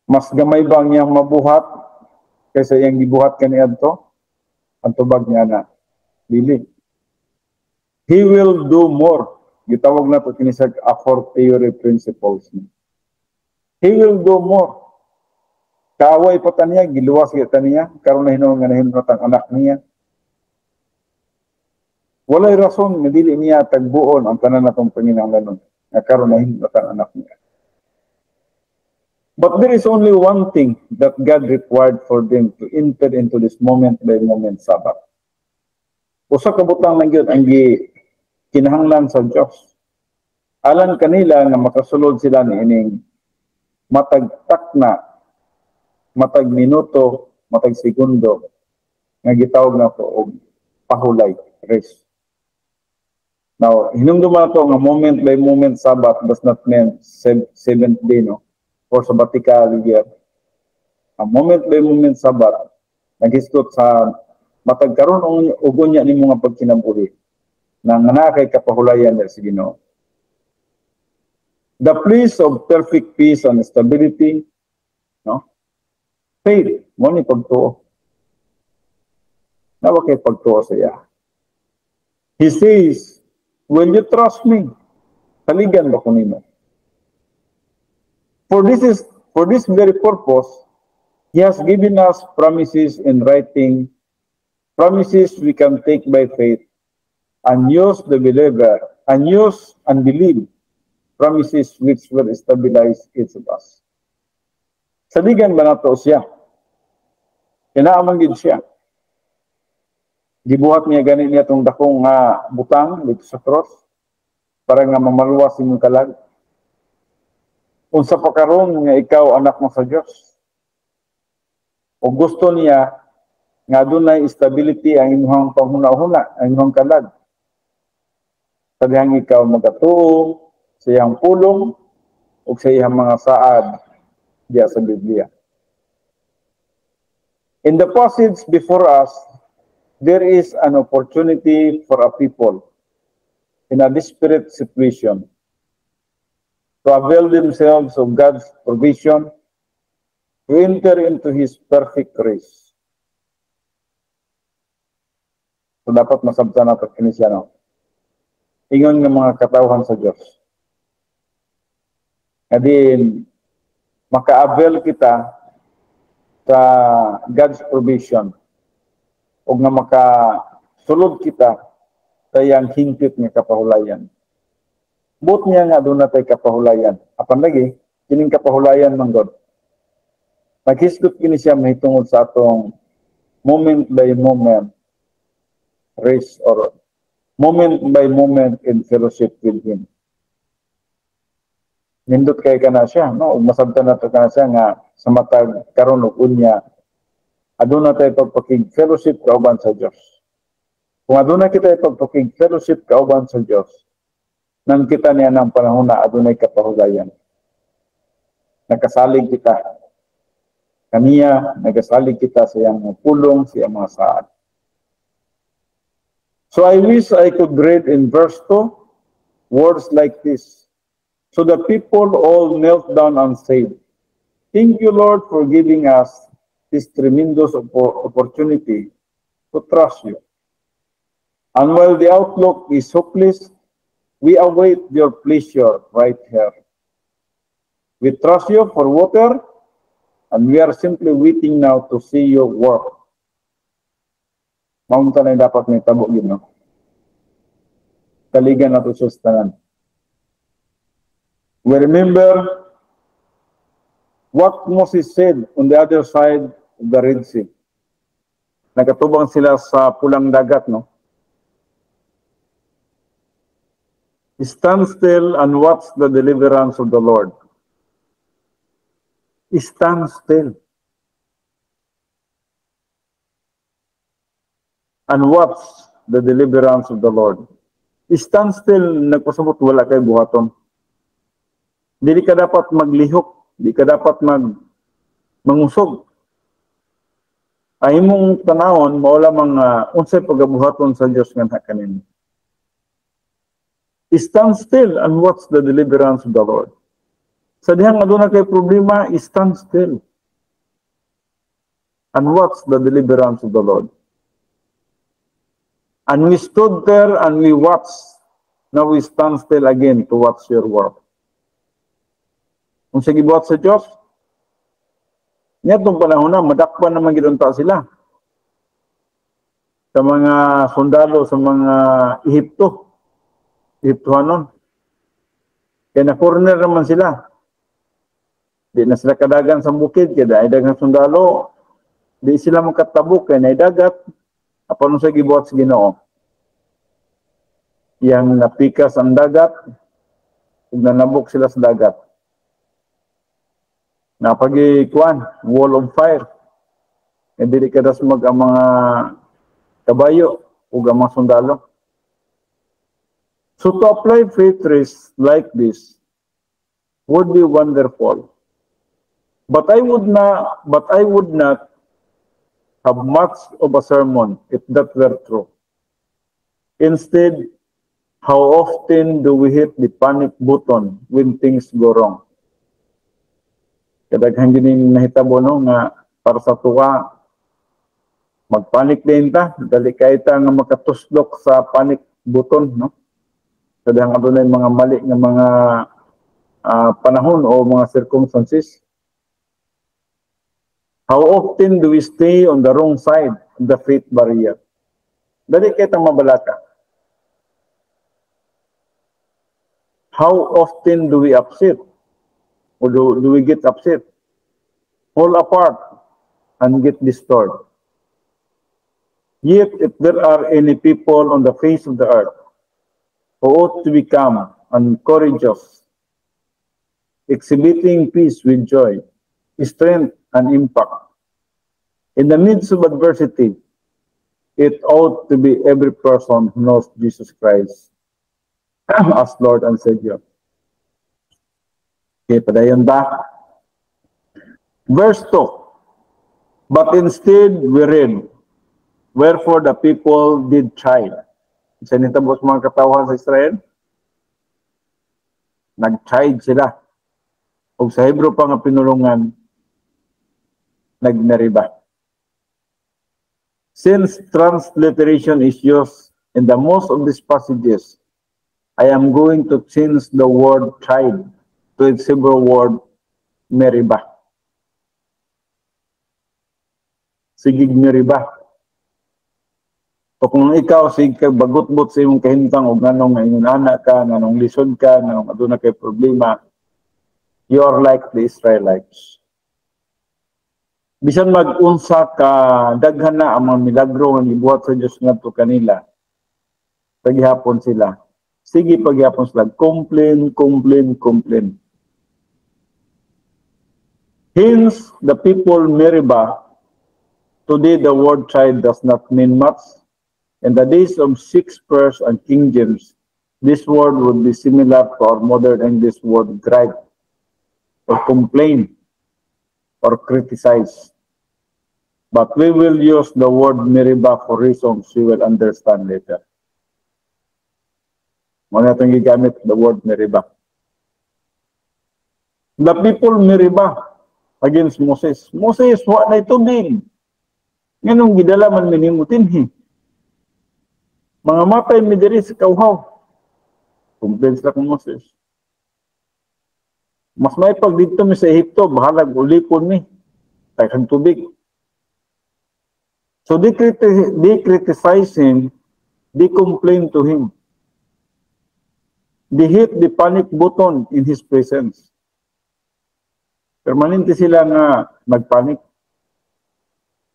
Mas gamay ba ang iyang mabuhat kaysa iyang gibuhat kaniadto? Ang tubag niya na, dili. He will do more. Gitawag na ito kinisag a fortiori principles. He will do more. Kaaway pa ta niya, giluwas kita niya, karon na hinuon nga nahinot ang anak niya. Walay rason nga dili niya tagbuon ang tanan natong panginahanglanon. nga karon nahimot ang anak niya. But there is only one thing that God required for them to enter into this moment-by-moment Sabbath. Usa ka butang lang gyud ang kinahanglan sa Dios. Alang kanila nga makasulod sila niining matag takna, matag minuto, matag segundo nga gitawag na to og pahulay, rest. Now, hinumduman to nga moment-by-moment Sabbath does not mean seventh day, no? Or sabbatical year. Ang moment-by-moment Sabbath, naghisgot sa matag karon og unya nimo nga pagkinabuhi nang ana kay kapahulayan sa Ginoo. The place of perfect peace and stability, no? Faith, mo ni pagtuo. Nawa kay pagtuo sa iya. He says, "Will you trust me? Saligan ba ko nimo?" For this very purpose, He has given us promises in writing, promises we can take by faith, and use the believer, and use and believe, promises which will stabilize each of us. Saligan ba nato siya? Kinaaman gid siya. Gibuhat niya gani niya itong dakong butang dito sa cross para nga mamaluwas imong kalag. Unsa pa karon nga ikaw anak mo sa Dios. O gusto niya nga dunay stability ang imong panghuna-huna, ang imong kalag. Kadihang ikaw magatuo sa iyang pulong o sa iyang mga saad diya sa Biblia. In the passage before us, there is an opportunity for a people in a desperate situation to avail themselves of God's provision to enter into His perfect grace. So dapat masabtan natin kini siya, no? Ingon nga mga katawhan sa Diyos. Adin, maka-avail kita sa God's provision o nga makasulod kita sa iyang hingpit nga kapahulayan. But niya nga doon natin kapahulayan. Apan lagi, kining kapahulayan man God. Naghisgot kini siya mahitungod sa atong moment by moment race or moment by moment in fellowship with Him. Nindot kay kana siya, no? Masabtan nato kana siya nga sa matag karon ug unya aduna tay pagpakig fellowship kauban sa Dios. Kung aduna kita pagpakig fellowship kauban sa Dios, nang kita niya ng panahon na adunay kapahulayan. Nakasalig kita. Kaniya, nagasalig kita sa iyang pulong, sa iyang mga saad. So I wish I could read in verse 2 words like this. So the people all knelt down and said, "Thank you, Lord, for giving us this tremendous opportunity to trust you. And while the outlook is hopeless, we await your pleasure right here. We trust you for water, and we are simply waiting now to see your work." Maunta na dapat may tabo yun, no? Kaligan nato sa tanan. We remember what Moses said on the other side of the Red Sea. Nagkatubang sila sa pulang dagat, no? Stand still and watch the deliverance of the Lord. Stand still and watch the deliverance of the Lord. Stand still, nagpasabot wala kay buhaton. Dili ka dapat maglihok, di ka dapat mangusog. Ay mong tanawon, maula mga unsay pagabuhaton sa Diyos nga kanin. Stand still and watch the deliverance of the Lord. Sa dihang aduna kay problema, stand still and watch the deliverance of the Lord. And we stood there and we watched. Now we stand still again to watch your work. Kung sa gibuhat sa Diyos, nitong panahon na, madakpan naman ginunta sila. Sa mga sundalo, sa mga Ehiptohanon. Kaya na-corner naman sila. Di na sila kadagan sa bukid, kaya dahil dagang sundalo. Di sila makatabok, kaya naidagat. Apan sa gibuhat sa Ginoo. Yang napikas ang dagat, ug nanabok sila sa dagat. Napagikuan, wall of fire. E dili kada sumag ang mga kabayo ug ang mga sundalo. So to apply faith risk like this would be wonderful. But I would not have much of a sermon if that were true. Instead, how often do we hit the panic button when things go wrong? Kadaghan gining nahitabo no nga para sa tuwa magpanic din ta, dali kay ta nga makatuslok sa panic button no. Kadaghan adunay mga mali nga mga panahon o mga circumstances. How often do we stay on the wrong side of the faith barrier? Dali kay ta mabalaka. How often do we upset? Or do we get upset? Fall apart and get disturbed. Yet, if there are any people on the face of the earth who ought to be calm and courageous, exhibiting peace with joy, strength, and impact, in the midst of adversity, it ought to be every person who knows Jesus Christ as Lord and Savior. Okay, padayon ba? Verse 2. But instead we read, wherefore the people did chide. Isa nitabo sa mga katawhan sa Israel? Nag-chide sila. O sa Hebrew pa nga pinulungan, nagmeriba. Since transliteration is used in the most of these passages, I am going to change the word chide to its Hebrew word meriba. Sigig meriba. O kung ikaw sig kay bagot-bot sa imong kahimtang o nganong ingon anak ka, nganong lisod ka, nganong aduna kay problema, you are like the Israelites. Bisan mag-unsa ka daghan na ang mga milagro nga gibuhat sa Dios ngadto kanila. Paghihapon sila. Sige paghihapon sila complain. Hence the people Meribah. Today the word child does not mean much. In the days of Shakespeare and King James, this word would be similar to our modern English word gripe, or complain, or criticize. But we will use the word Meribah for reasons we will understand later. Muna itong gigamit the word Meribah. The people Meribah against Moses. Moses, wa na ito din. Nganong gidala man minimutin mga matay mi diri sa kawhaw. Complain sila kung Moses. Mas may pag dito mi sa Ehipto, bahalag ulipon mi. Tagang tubig. So they criticize him, they complain to him. They hit the panic button in his presence. Permanente sila nga nagpanik.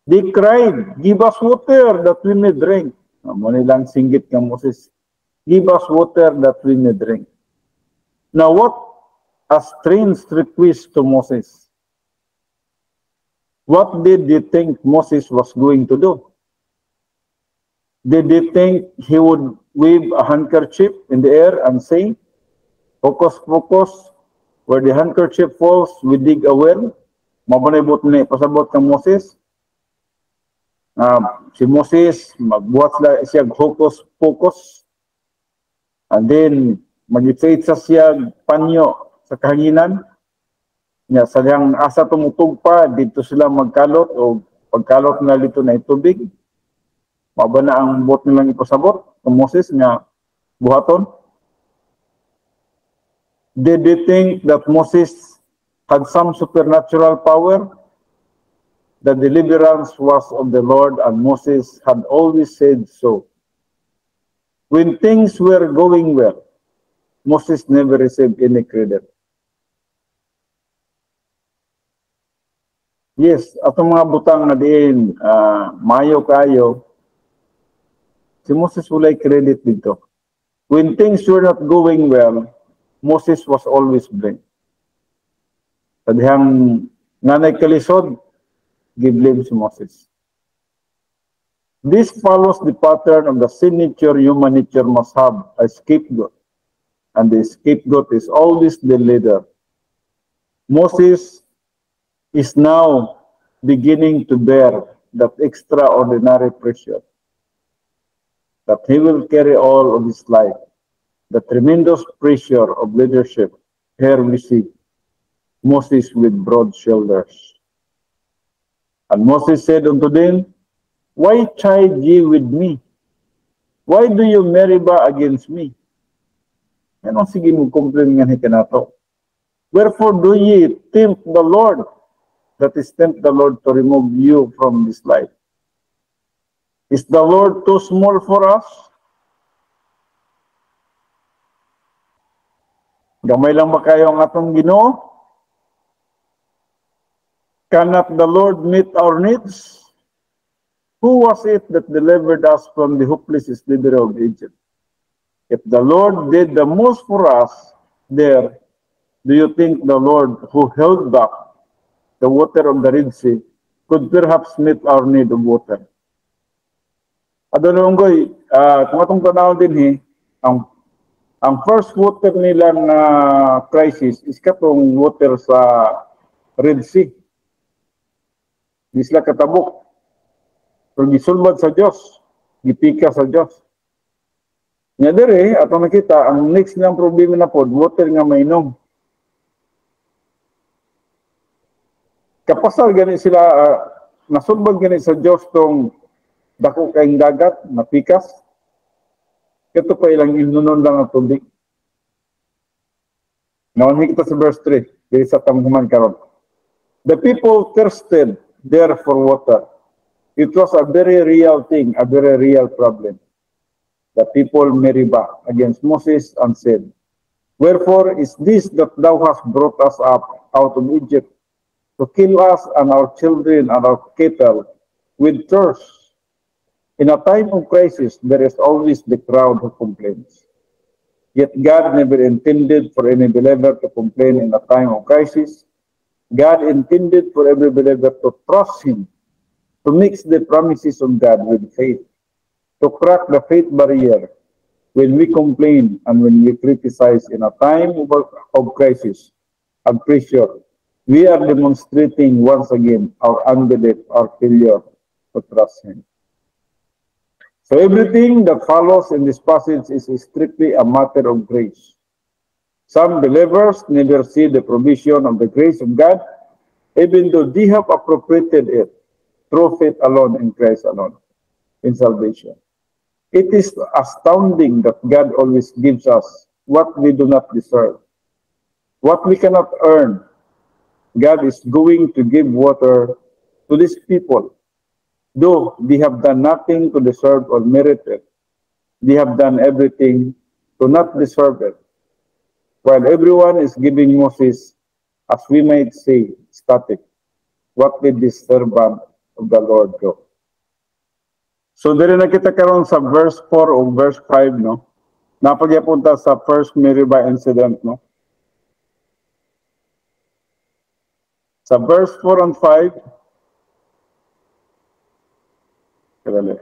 They cried, give us water that we may drink. Muna lang singgit ng Moses. Give us water that we may drink. Now what a strange request to Moses. What did they think Moses was going to do? Did they think he would wave a handkerchief in the air and say, focus, focus, where the handkerchief falls, we dig a well? Mabanibot na pasabot ng Moses. Si Moses, magbuhat siya hocus-pocus. And then, mag-itsa siya panyo sa kahanginan. Sa diyang asa tumutog pa, dito sila magkalot o pagkalot na dito na itubig. Maba na ang bot nilang ipasabot ng Moses nga buhaton. Did they think that Moses had some supernatural power? The deliverance was of the Lord, and Moses had always said so. When things were going well, Moses never received any credit. Yes, atong mga butang na diin, mayo kayo, si Moses walay credit dito. When things were not going well, Moses was always blamed. Sa dihang nanay kalisod, give blame si Moses. This follows the pattern of the signature human nature must have a scapegoat. And the scapegoat is always the leader. Moses is now beginning to bear that extraordinary pressure that he will carry all of his life. The tremendous pressure of leadership. Here we see Moses with broad shoulders. And Moses said unto them, Why chide ye with me? Why do you meribah against me? Ano sige mo complain nga hikanato? Wherefore do ye tempt the Lord? That is, tempt the Lord to remove you from this life. Is the Lord too small for us? Gamay lang ba kayo ang atong Ginoo? Cannot the Lord meet our needs? Who was it that delivered us from the hopeless slavery of Egypt? If the Lord did the most for us there, do you think the Lord who held back the water of the Red Sea could perhaps meet our need of water? Adononggoy, kung atong tanawin din ang first water nila na crisis is katong water sa Red Sea. Di sila katabok. Pero gisulbad sa Diyos, gipika sa Diyos. Nga dere, atong nakita, ang next ng problema na po, water nga mainom. Kapasal gani sila, nasulbad gani sa Diyos tong dako kayong dagat, napikas. Ito pa ilang inunon lang ang tubig. Nawanhi kita sa verse 3, diri sa tamhuman karon. The people thirsted there for water. It was a very real thing, a very real problem. The people meribah against Moses and said, Wherefore is this that thou hast brought us up out of Egypt, to kill us and our children and our cattle with thirst? In a time of crisis, there is always the crowd who complains. Yet God never intended for any believer to complain in a time of crisis. God intended for every believer to trust Him, to mix the promises of God with faith, to crack the faith barrier when we complain and when we criticize in a time of crisis and pressure. We are demonstrating once again our unbelief, our failure to trust Him. So everything that follows in this passage is strictly a matter of grace. Some believers never see the provision of the grace of God, even though they have appropriated it through faith alone in Christ alone, in salvation. It is astounding that God always gives us what we do not deserve, what we cannot earn. God is going to give water to these people, though they have done nothing to deserve or merit it. They have done everything to not deserve it. While everyone is giving Moses, as we might say, static, what did this servant of the Lord go? So diri na kita karon sa verse 4 o verse 5, no? Napagyapunta sa first Meribah incident, no? Sa verse 4 and 5, kadali.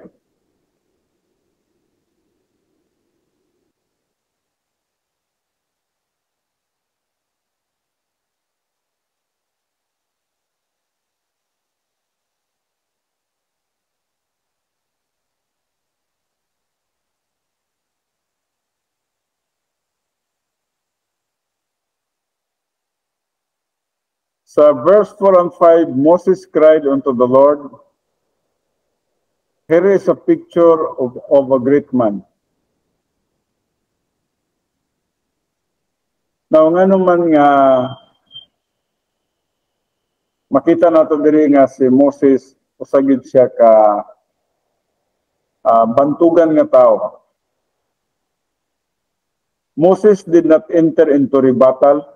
Sa verse 4 and 5, Moses cried unto the Lord. Here is a picture of a great man. Now, nga naman nga, makita nato diri nga si Moses, usagid siya ka bantugan nga tao. Moses did not enter into rebuttal.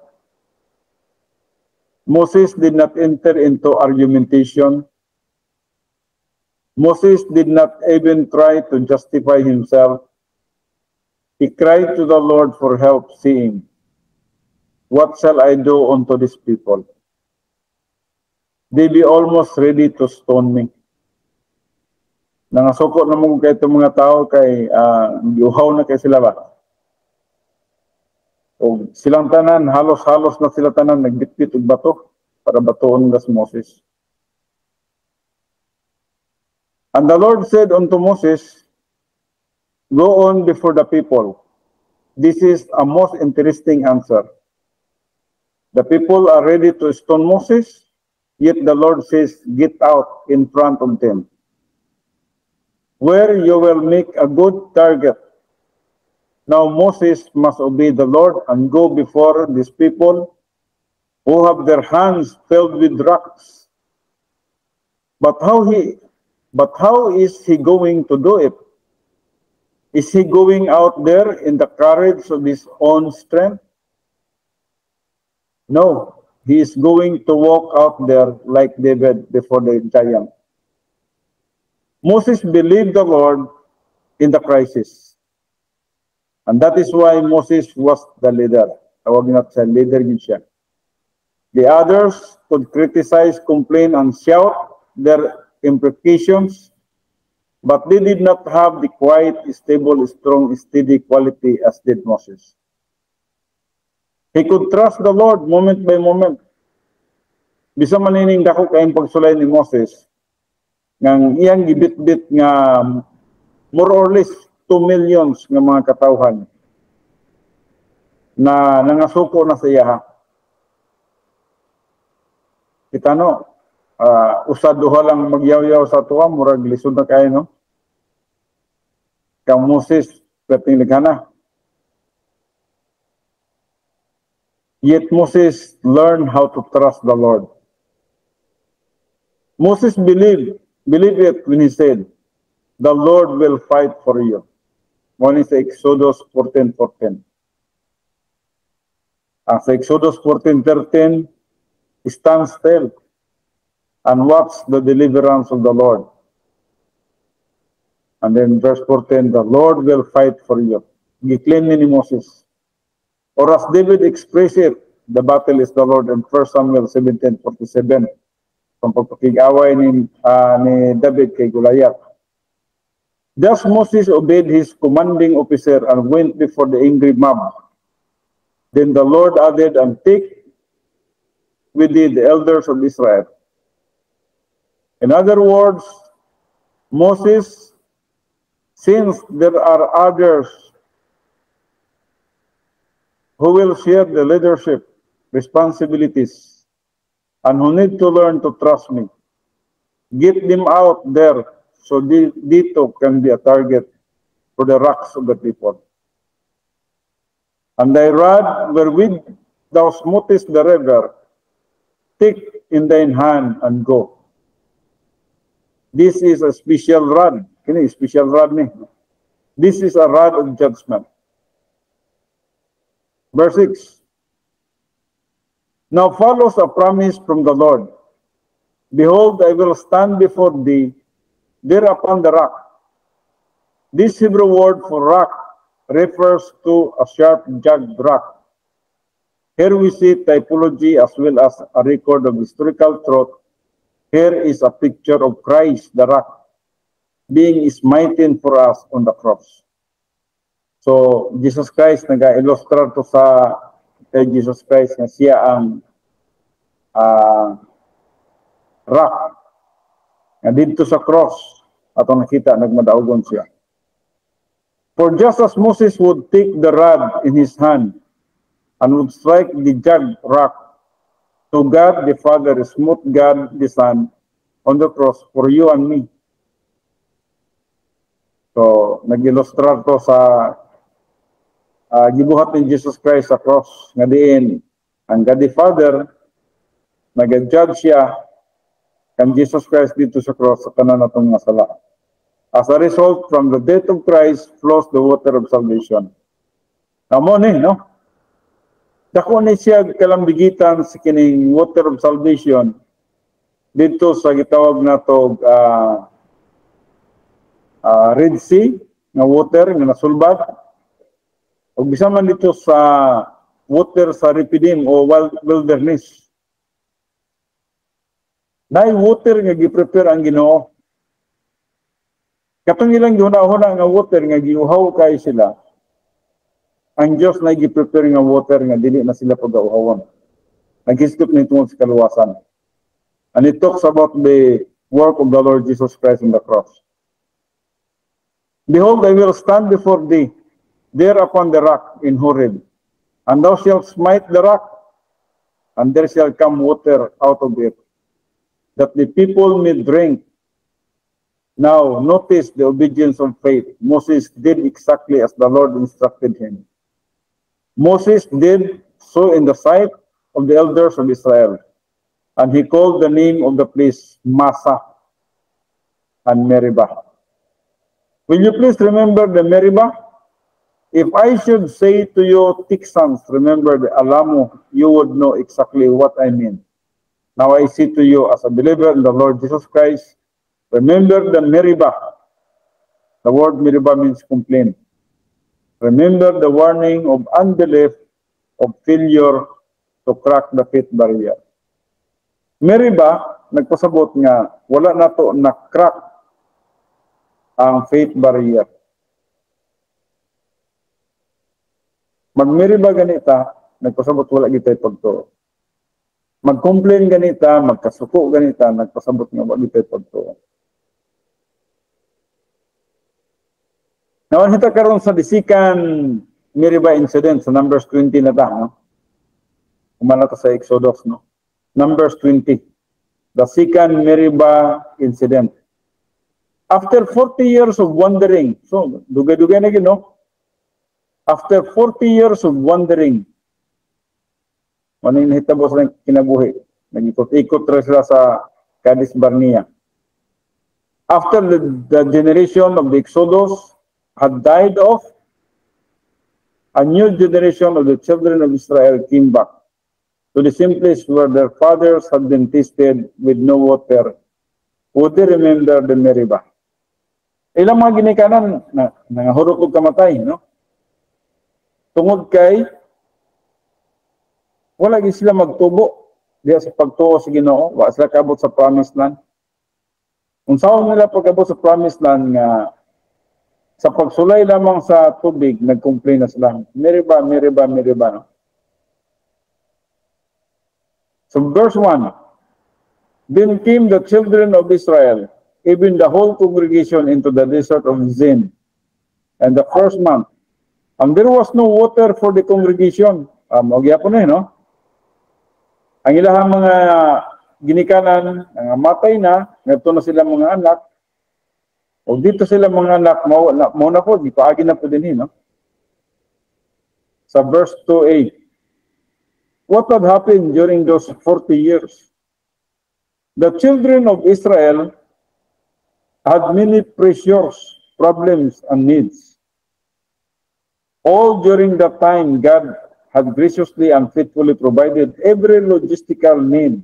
Moses did not enter into argumentation. Moses did not even try to justify himself. He cried to the Lord for help, saying, "What shall I do unto these people? They be almost ready to stone me." Nangasuko na mo kay itong mga tao kay giuhaw na kay sila ba? O silang tanan, halos-halos na sila tanan, nagbitbit og bato para batoon gas Moses. And the Lord said unto Moses, "Go on before the people." This is a most interesting answer. The people are ready to stone Moses, yet the Lord says, "Get out in front of them, where you will make a good target." Now Moses must obey the Lord and go before these people who have their hands filled with rocks. But how is he going to do it? Is he going out there in the courage of his own strength? No, he is going to walk out there like David before the giant. Moses believed the Lord in the crisis. And that is why Moses was the leader. Tawag na sa leader yun siya. The others could criticize, complain, and shout their imprecations, but they did not have the quiet, stable, strong, steady quality as did Moses. He could trust the Lord moment by moment. Bisa manining dako kayong pagsulay ni Moses, ngang iyang gibit-bit nga more or less 2 millions nga mga katawhan na nangasuko na sa iya. Kita no, usaduha lang magyaw-yaw sa tuwa, murag lisod na kayo, no? Kang Moses, plating lighana. Yet Moses learned how to trust the Lord. Moses believed it when he said, "The Lord will fight for you." One is Exodus 14:14. Sa Exodus 14:13, stand still and watch the deliverance of the Lord. And then verse 14, the Lord will fight for you. Giklaim ni Moses. Or as David expressed it, the battle is the Lord in 1 Samuel 17:47. Kung pagpakig-away ni David kay Goliath. Thus Moses obeyed his commanding officer and went before the angry mob. Then the Lord added, "And take with thee the elders of Israel." In other words, Moses, since there are others who will share the leadership responsibilities and who need to learn to trust me, get them out there so dito can be a target for the rocks of the people. And thy rod wherewith thou smotest the river, take in thine hand and go. This is a special rod. Kini special rod ni. This is a rod of judgment. Verse 6. Now follows a promise from the Lord. Behold, I will stand before thee there upon the rock. This Hebrew word for rock refers to a sharp-jagged rock. Here we see typology as well as a record of historical truth. Here is a picture of Christ, the rock, being smitten for us on the cross. So, Jesus Christ, nag-illustrate to sa kay Jesus Christ na siya ang rock. Na dito sa cross, atong nakita, nagmadaugon siya. For just as Moses would take the rod in his hand and would strike the jagged rock, to God the Father smote God the Son on the cross for you and me. So, nag-illustrate to sa gibuhat ni Jesus Christ sa cross. Nga diin, ang God the Father, nag-judge siya kan Jesus Christ dito sa cross sa tanan natong nga sala. As a result, from the death of Christ flows the water of salvation. Amo ni, no? Dako ni siya kalambigitan sa kining water of salvation dito sa gitawag nato Red Sea nga water nga nasulbad o bisa man dito sa water sa Rephidim o wilderness. Nay water nga gi-prepare ang Ginoo. Katong ilang gihuna-huna nga water nga giuhaw kay sila. Ang Dios na gi-prepare nga water nga dili na sila pag-auhawan. Nag-istop ni tungod sa kaluwasan. And it talks about the work of the Lord Jesus Christ on the cross. Behold, I will stand before thee, there upon the rock in Horeb, and thou shalt smite the rock, and there shall come water out of it, that the people may drink. Now, notice the obedience of faith. Moses did exactly as the Lord instructed him. Moses did so in the sight of the elders of Israel, and he called the name of the place Massa and Meribah. Will you please remember the Meribah? If I should say to you, Texans, remember the Alamo, you would know exactly what I mean. Now I say to you as a believer in the Lord Jesus Christ, remember the Meribah. The word Meribah means complaint. Remember the warning of unbelief, of failure to crack the faith barrier. Meribah, nagpasabot nga, wala na to na-crack ang faith barrier. Mag-Meribah ganita, nagpasabot wala gitay pagtuo. Mag-complain ganita, magkasuko ganita, nagpasabot nga wala gitay pagtuo. Nawan hita karon sa disikan Meribah incident sa Numbers 20 na ta, no? Kumana ta sa Exodus, no? Numbers 20. The second Meribah incident. After 40 years of wandering, so dugay-dugay na gid, no? After 40 years of wandering, ano yung hitabo sa kinabuhi? Nag-ikot-ikot sila sa Kadesh Barnea. After the generation of the Exodus had died off, a new generation of the children of Israel came back to the same place where their fathers had been tested with no water. Would they remember the Meribah? Ilang mga ginikanan na nangahurot og kamatay, no? Tungod kay wala gid sila magtubo diya sa pagtuo sa Ginoo, wa sila kabot sa promised land. Unsaon nila pagabot sa promised land nga sa pagsulay lamang sa tubig nagcomplain na sila. Meribah, Meribah, Meribah. No? So verse 1, then came the children of Israel, even the whole congregation, into the desert of Zin, and the first month, and there was no water for the congregation. Magyapon na, no? Ang ilahang mga ginikanan, matay na, nito na sila mga anak, o dito sila mga anak, mauna po, di paagi na po din, no? Sa verse 2:8, what had happened during those 40 years? The children of Israel had many precious problems and needs. All during that time, God had graciously and faithfully provided every logistical need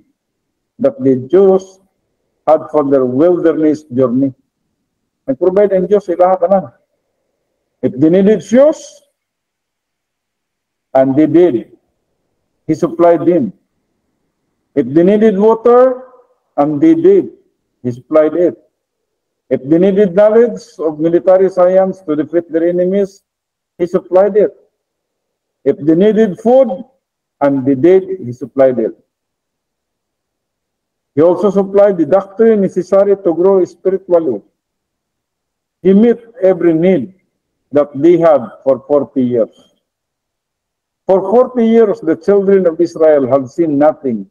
that the Jews had for their wilderness journey. Nag-provide ang Diyos sa lahat na. If they needed shoes, and they did, He supplied them. If they needed water, and they did, He supplied it. If they needed knowledge of military science to defeat their enemies, He supplied it. If they needed food, and they did, He supplied it. He also supplied the doctrine necessary to grow spiritually. He met every need that they had for 40 years. For 40 years, the children of Israel had seen nothing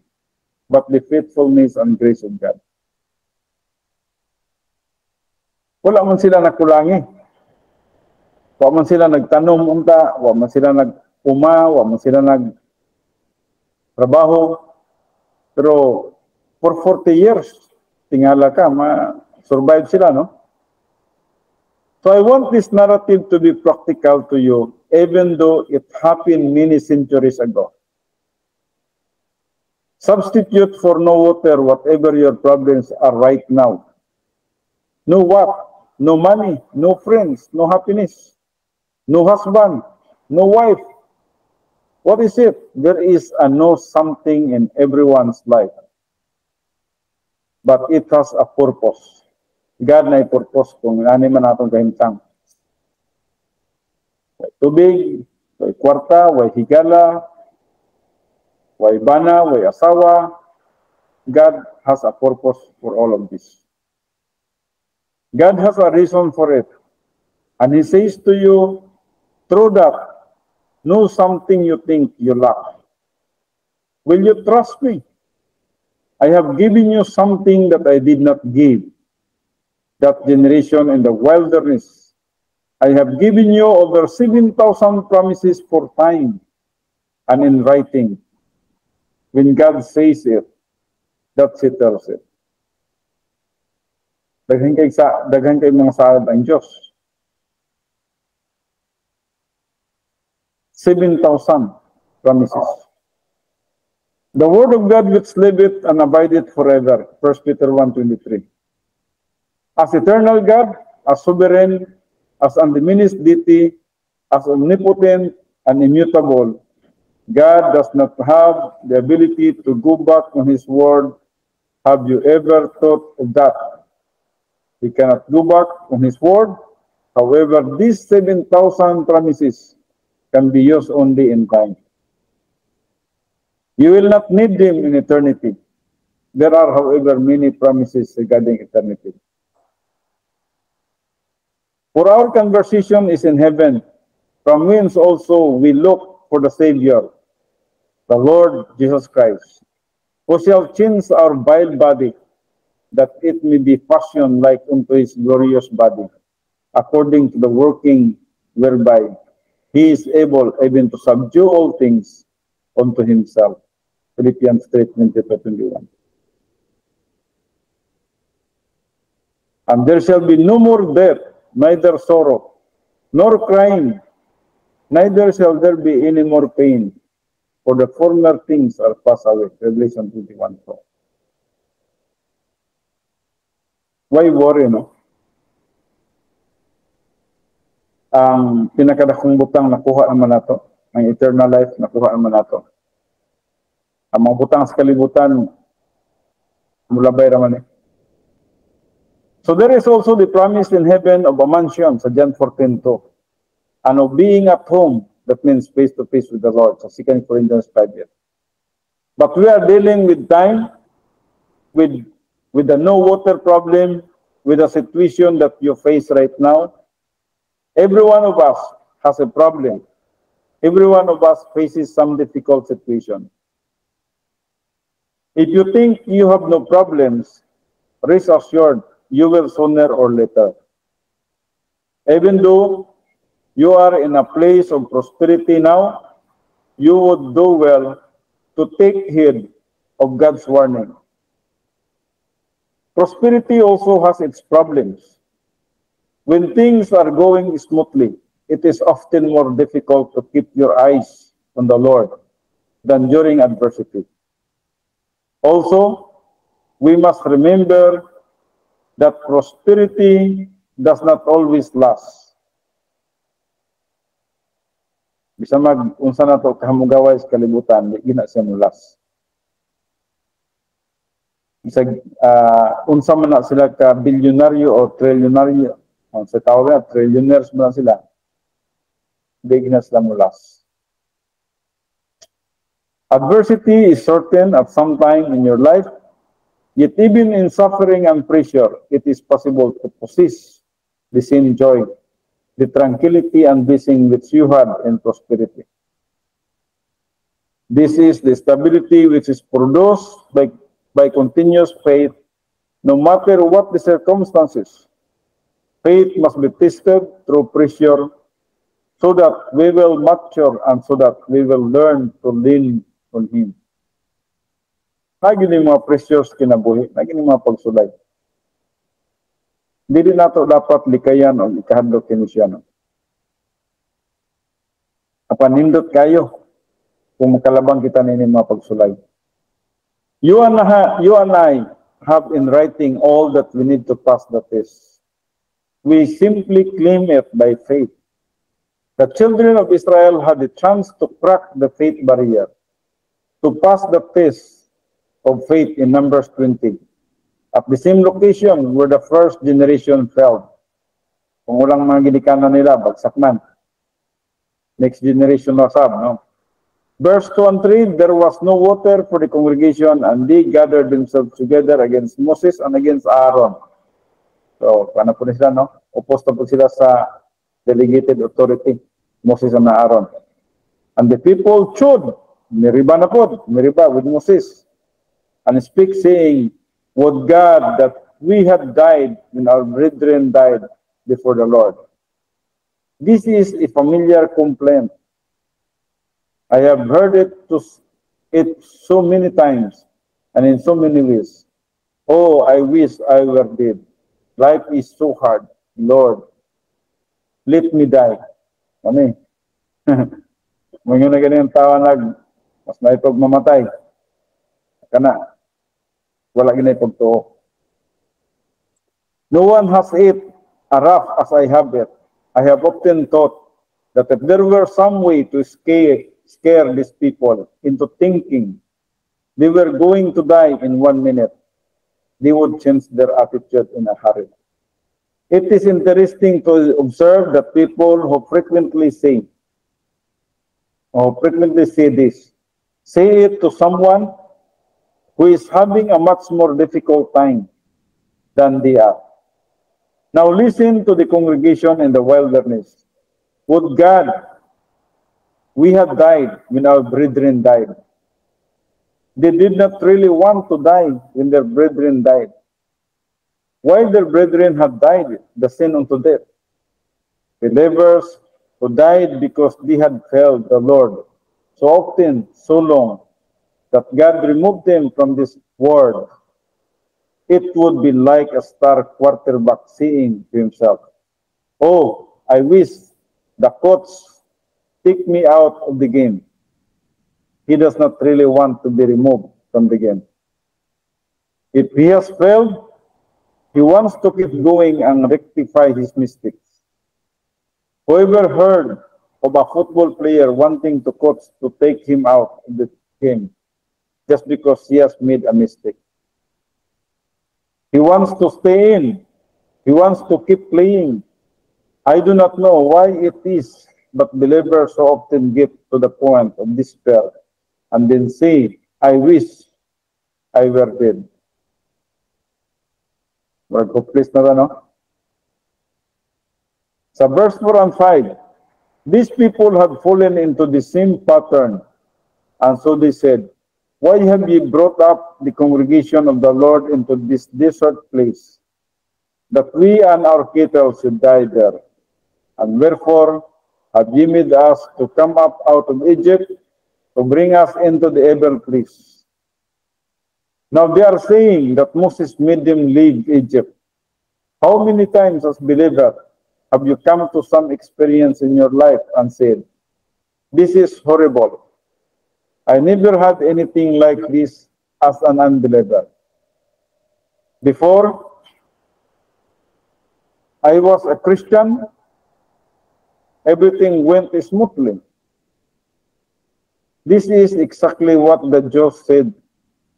but the faithfulness and grace of God. Wala man sila nakulangi. Wala man sila nagtanom unta, wala man sila nagpuma, wala man sila nagtrabaho. Pero for 40 years, tingala ka, ma-survive sila, no? So I want this narrative to be practical to you even though it happened many centuries ago. Substitute for no water whatever your problems are right now. No what? No money, no friends, no happiness, no husband, no wife. What is it? There is a no something in everyone's life. But it has a purpose. God na purpose kung ano man natong kahimtang. Way tubig, way kwarta, way higala, way bana, way asawa. God has a purpose for all of this. God has a reason for it. And He says to you, through that, know something you think you lack. Will you trust me? I have given you something that I did not give that generation in the wilderness. I have given you over 7,000 promises for time and in writing. When God says it, that settles it. Daghan kay mga saad ang Diyos. 7,000 promises. The word of God which liveth and abideth forever. 1 Peter 1:23. As eternal God, as sovereign, as undiminished deity, as omnipotent and immutable, God does not have the ability to go back on His word. Have you ever thought of that? He cannot go back on His word. However, these 7,000 promises can be used only in time. You will not need Him in eternity. There are, however, many promises regarding eternity. For our conversation is in heaven, from whence also we look for the Savior, the Lord Jesus Christ, who shall change our vile body, that it may be fashioned like unto His glorious body, according to the working whereby He is able even to subdue all things unto Himself. Philippians 3:20-21. And there shall be no more death, neither sorrow, nor crying, neither shall there be any more pain, for the former things are passed away. Revelation 21:4. Why worry, no? Ang pinakadakong butang nakuha naman nato, ang eternal life nakuha naman nato. Ang mga butang sa kalibutan, mulabay naman eh. So there is also the promise in heaven of a mansion, sa John 14:2. And of being at home, that means face to face with the Lord, sa 2 Corinthians 5:8. But we are dealing with time, with the no water problem, with the situation that you face right now. Every one of us has a problem. Every one of us faces some difficult situation. If you think you have no problems, rest assured, you will sooner or later. Even though you are in a place of prosperity now, you would do well to take heed of God's warning. Prosperity also has its problems. When things are going smoothly, it is often more difficult to keep your eyes on the Lord than during adversity. Also, we must remember that prosperity does not always last. Bisa unsa na to kahamugaway sa kalibutan, di gina siya mo last. Bisa unsa man na sila ka bilyonaryo o trilyonaryo, sa tawag na trillionaires man sila, di gina sila mo last. Adversity is certain at some time in your life, yet even in suffering and pressure, it is possible to possess the same joy, the tranquility and blessing which you had in prosperity. This is the stability which is produced by continuous faith, no matter what the circumstances. Faith must be tested through pressure, so that we will mature and so that we will learn to lean on Him. Lagi ni mga precious kinabuhi, lagi ni mga pagsulay. Dili nato dapat likayan o ikahadlok kini siya. No? Apanindot kayo kung makalabang kita nini mga pagsulay. You and I have in writing all that we need to pass the test. We simply claim it by faith. The children of Israel had the chance to crack the faith barrier, to pass the test of faith in Numbers 20. At the same location where the first generation fell. Kung walang mga ginikanan nila, bagsak man. Next generation na sab, no? Verse 2 and 3, there was no water for the congregation, and they gathered themselves together against Moses and against Aaron. So, paano po sila, no? Opposed po sila sa delegated authority, Moses and Aaron. And the people chewed, meriba na po, meriba with Moses, and speak saying, would God that we had died when our brethren died before the Lord. This is a familiar complaint. I have heard it so many times and in so many ways. Oh, I wish I were dead. Life is so hard. Lord, let me die. Ano Mga na ganyan tawanag, mas naipag mamatay. Kana, wala ganyan pagtuo. No one has it rough as I have it. I have often thought that if there were some way to scare these people into thinking they were going to die in 1 minute, they would change their attitude in a hurry. It is interesting to observe that people who frequently say this, say it to someone who is having a much more difficult time than they are. Now listen to the congregation in the wilderness. Would God we had died when our brethren died. They did not really want to die when their brethren died. While their brethren had died, the sin unto death. Believers who died because they had failed the Lord so often, so long, that God removed them from this world. It would be like a star quarterback saying to himself, oh, I wish the coach take me out of the game. He does not really want to be removed from the game. If he has failed, he wants to keep going and rectify his mistakes. Whoever heard of a football player wanting to coach to take him out of the game just because he has made a mistake? He wants to stay in. He wants to keep playing. I do not know why it is, but believers so often get to the point of despair and then say, I wish I were dead. Hopeless na no? Sa verse 4 and 5, these people had fallen into the same pattern, and so they said, why have ye brought up the congregation of the Lord into this desert place, that we and our cattle should die there? And wherefore have ye made us to come up out of Egypt, to bring us into the evil place? Now they are saying that Moses made them leave Egypt. How many times as believer have you come to some experience in your life and said, this is horrible. I never had anything like this as an unbeliever. Before I was a Christian, everything went smoothly. This is exactly what the Jews said.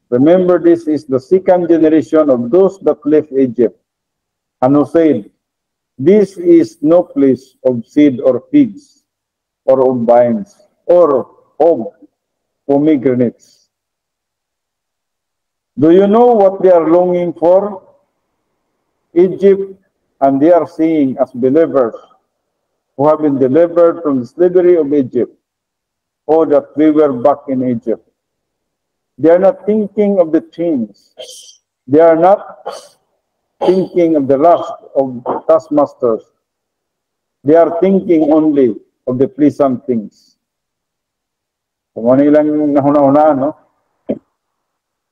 Remember, this is the second generation of those that left Egypt, and who said, this is no place of seed or figs, or of vines, or of pomegranates. Do you know what they are longing for? Egypt, and they are seeing as believers who have been delivered from the slavery of Egypt, or that we were back in Egypt. They are not thinking of the chains. They are not thinking of the lust of taskmasters. They are thinking only of the pleasant things. Kung ano ilang nahuna-una, no?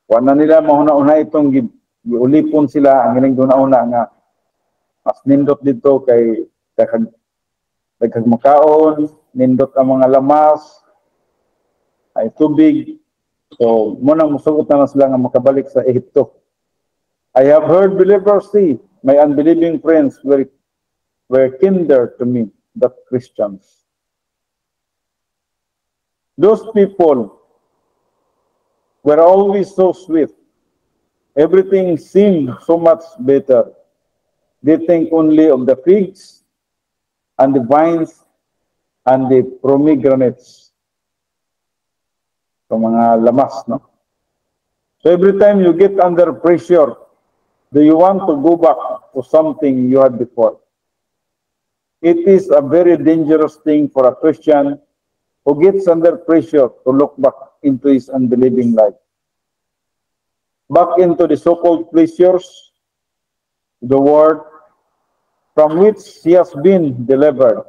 Kung ano nila mahuna-una itong giulipon sila, ang ilang duna-una nga mas nindot dito kay daghang makaon, nindot ang mga lamas, ay tubig. So, munang musugot na sila nga makabalik sa Ehipto. I have heard believers say, my unbelieving friends were kinder to me than Christians. Those people were always so sweet. Everything seemed so much better. They think only of the figs and the vines and the pomegranates. So mga lamas, no? So every time you get under pressure, do you want to go back to something you had before? It is a very dangerous thing for a Christian who gets under pressure to look back into his unbelieving life. Back into the so-called pleasures, the word from which he has been delivered.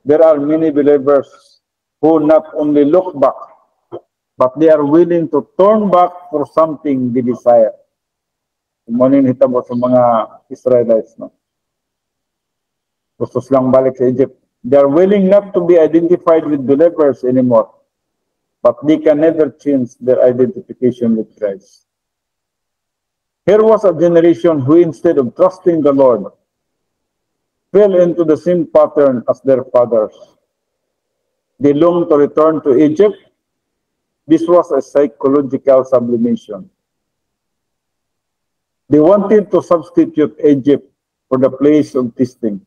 There are many believers who not only look back, but they are willing to turn back for something they desire. Kumanin hitabo sa mga Israelites, no? Gusto silang balik sa Egypt. They are willing not to be identified with believers anymore, but they can never change their identification with Christ. Here was a generation who, instead of trusting the Lord, fell into the same pattern as their fathers. They longed to return to Egypt. This was a psychological sublimation. They wanted to substitute Egypt for the place of testing.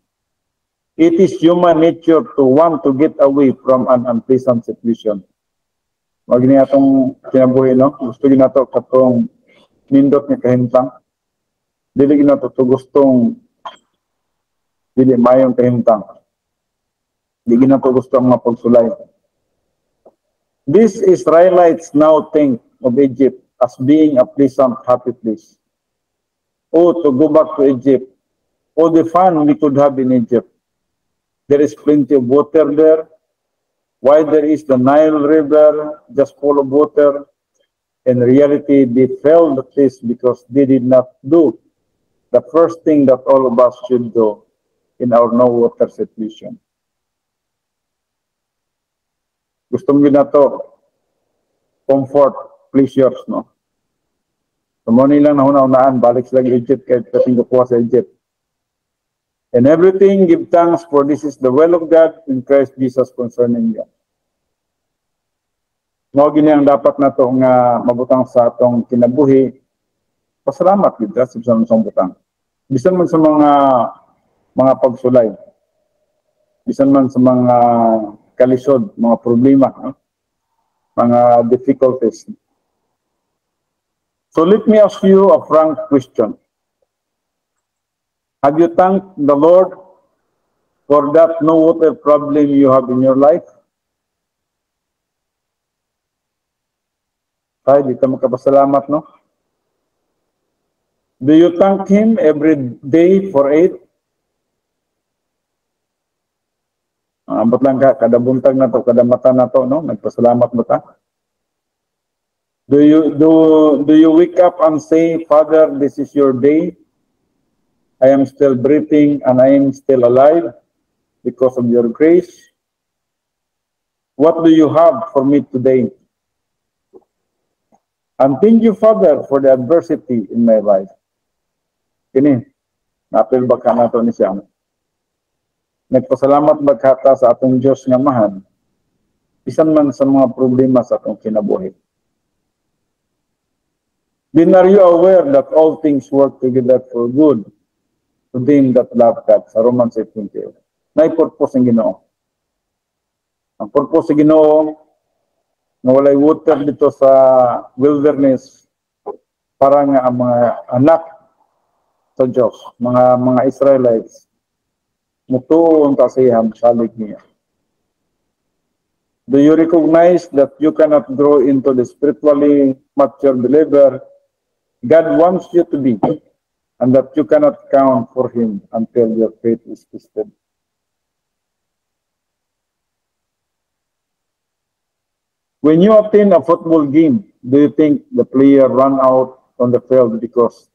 It is human nature to want to get away from an unpleasant situation. Wag niya itong kinabuhi, no? Gusto niya ito katong nindot ni kahintang. Dili niya ito gustong dili mayong kahintang. Dili niya ito gusto ang mga pagsulay. These Israelites now think of Egypt as being a pleasant, happy place. Oh, to go back to Egypt. Oh, the fun we could have in Egypt. There is plenty of water there. Why there is the Nile River just full of water? In reality, they failed at this because they did not do the first thing that all of us should do in our no water situation. Gusto mo na to, comfort, pleasures, no? Tumuni lang na hunaan, balik sila ng Egypt kahit kating kukuha sa Egypt. And everything, give thanks, for this is the will of God in Christ Jesus concerning you. Mao gini ang dapat na to nga mabutang sa atong kinabuhi. Pasalamat gid sa isang butang. Bisan man sa mga pagsulay. Bisan man sa mga kalisod, mga problema, no? Mga difficulties. So let me ask you a frank question. Have you thanked the Lord for that no water problem you have in your life? Ay, di ka magkapasalamat, no? Do you thank Him every day for it? Ambot lang ka, kada buntag na to, kada mata na to, no? Nagpasalamat mo ta? Do you wake up and say, Father, this is your day? I am still breathing and I am still alive because of your grace. What do you have for me today? And thank you, Father, for the adversity in my life. Kini, napil ba ka na to ni Siyam? Nagpasalamat ba ka sa atong Diyos nga mahan? Bisan man sa mga problema sa atong kinabuhi. Then are you aware that all things work together for good to them that love God? Sa Romans 8:28. May purpose ang Ginoo. Ang purpose ng Ginoo na walay water dito sa wilderness para nga ang mga anak sa Diyos, mga Israelites, mutuon kasiham salig niya. Do you recognize that you cannot grow into the spiritually mature believer God wants you to be, and that you cannot count for Him until your faith is tested? When you attend a football game, do you think the player run out on the field because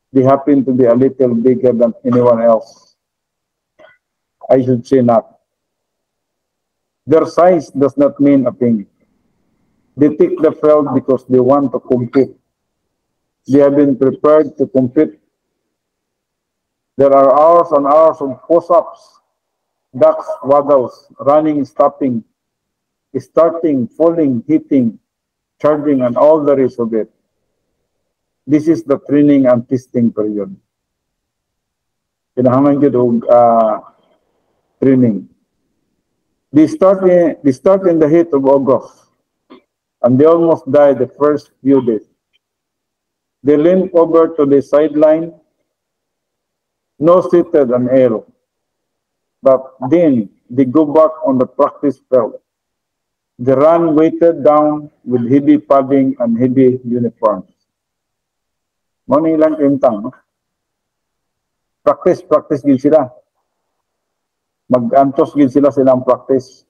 they happen to be a little bigger than anyone else? I should say not. Their size does not mean a thing. They take the field because they want to compete. They have been prepared to compete. There are hours and hours of push-ups, ducks, waddles, running, stopping, starting, falling, hitting, charging, and all the rest of it. This is the training and testing period. Kinahanglan gyud training. They start in the heat of August, and they almost die the first few days. They limp over to the sideline, no seated and air, but then they go back on the practice field. They run weighted down with heavy padding and heavy uniforms. Mano ilang imtang, no? Practice gid sila. Mag-antos gid sila silang practice.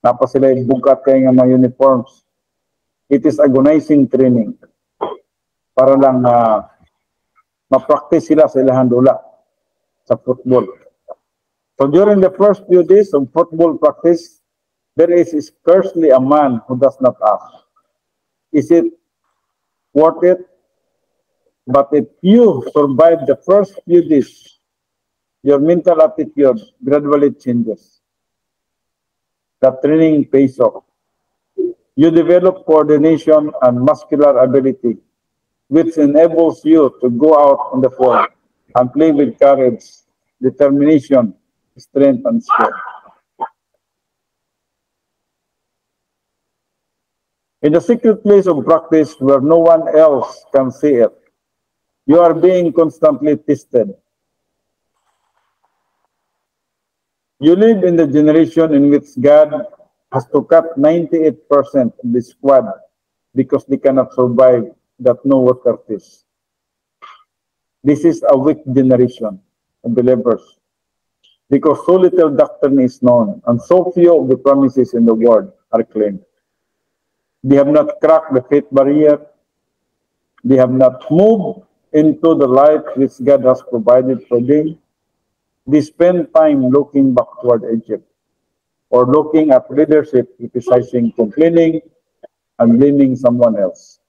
Napa sila bukat kay nga mga uniforms. It is agonizing training. Para lang ma-practice sila sa ilang dula sa football. So during the first few days of football practice, there is scarcely a man who does not ask, is it worth it? But if you survive the first few days, your mental attitude gradually changes. The training pays off. You develop coordination and muscular ability, which enables you to go out on the field and play with courage, determination, strength, and skill. In the secret place of practice where no one else can see it, you are being constantly tested. You live in the generation in which God has to cut 98% of the squad because they cannot survive that no water fish. This is a weak generation of believers because so little doctrine is known and so few of the promises in the word are claimed. They have not cracked the faith barrier. They have not moved into the life which God has provided for them. They spend time looking backward Egypt or looking at leadership, criticizing, complaining, and blaming someone else.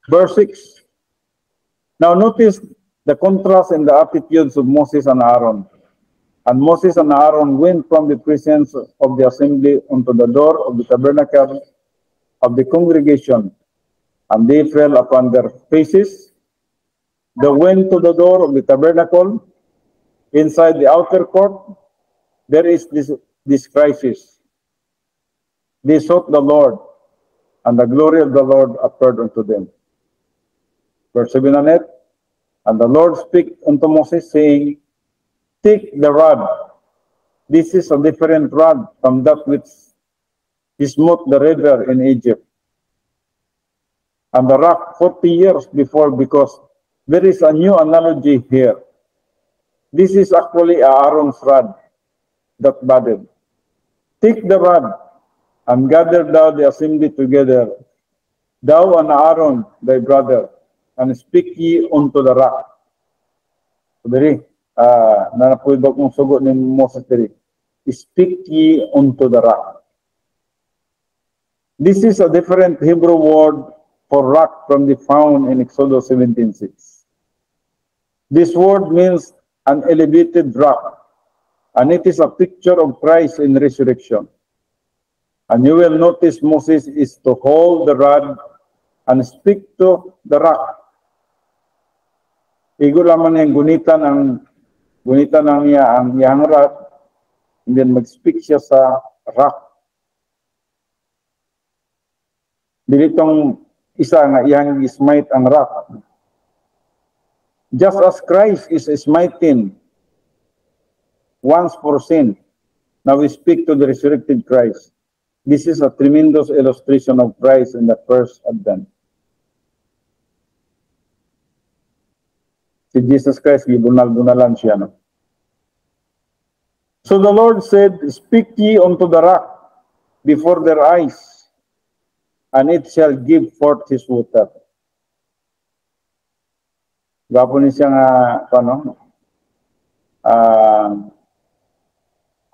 Verse 6. Now notice the contrast in the attitudes of Moses and Aaron. And Moses and Aaron went from the presence of the assembly unto the door of the tabernacle of the congregation, and they fell upon their faces. They went to the door of the tabernacle. Inside the outer court, there is this crisis. They sought the Lord, and the glory of the Lord appeared unto them. Verse 7 and 8. And the Lord spake unto Moses, saying, take the rod. This is a different rod from that which he smote the river in Egypt and the rock 40 years before, because there is a new analogy here. This is actually Aaron's rod that budded. Take the rod and gather thou the assembly together, thou and Aaron thy brother, and speak ye unto the rock. So diri, nanapulbog mong sugot ni Moses diri. Speak ye unto the rock. This is a different Hebrew word for rock from the found in Exodus 17:6. This word means an elevated rock, and it is a picture of Christ in resurrection. And you will notice Moses is to hold the rod and speak to the rock. Igo lamang yung gunitan ng iyang rod, and then mag-speak siya sa rock. Dilitong isa nga iyang smite ang rock. Just as Christ is smiting once for sin, now we speak to the resurrected Christ. This is a tremendous illustration of Christ in the first advent. Si Jesus Christ, gibunal-bunalan siya, no? So the Lord said, speak ye unto the rock before their eyes, and it shall give forth his water. Gapo ni siya nga,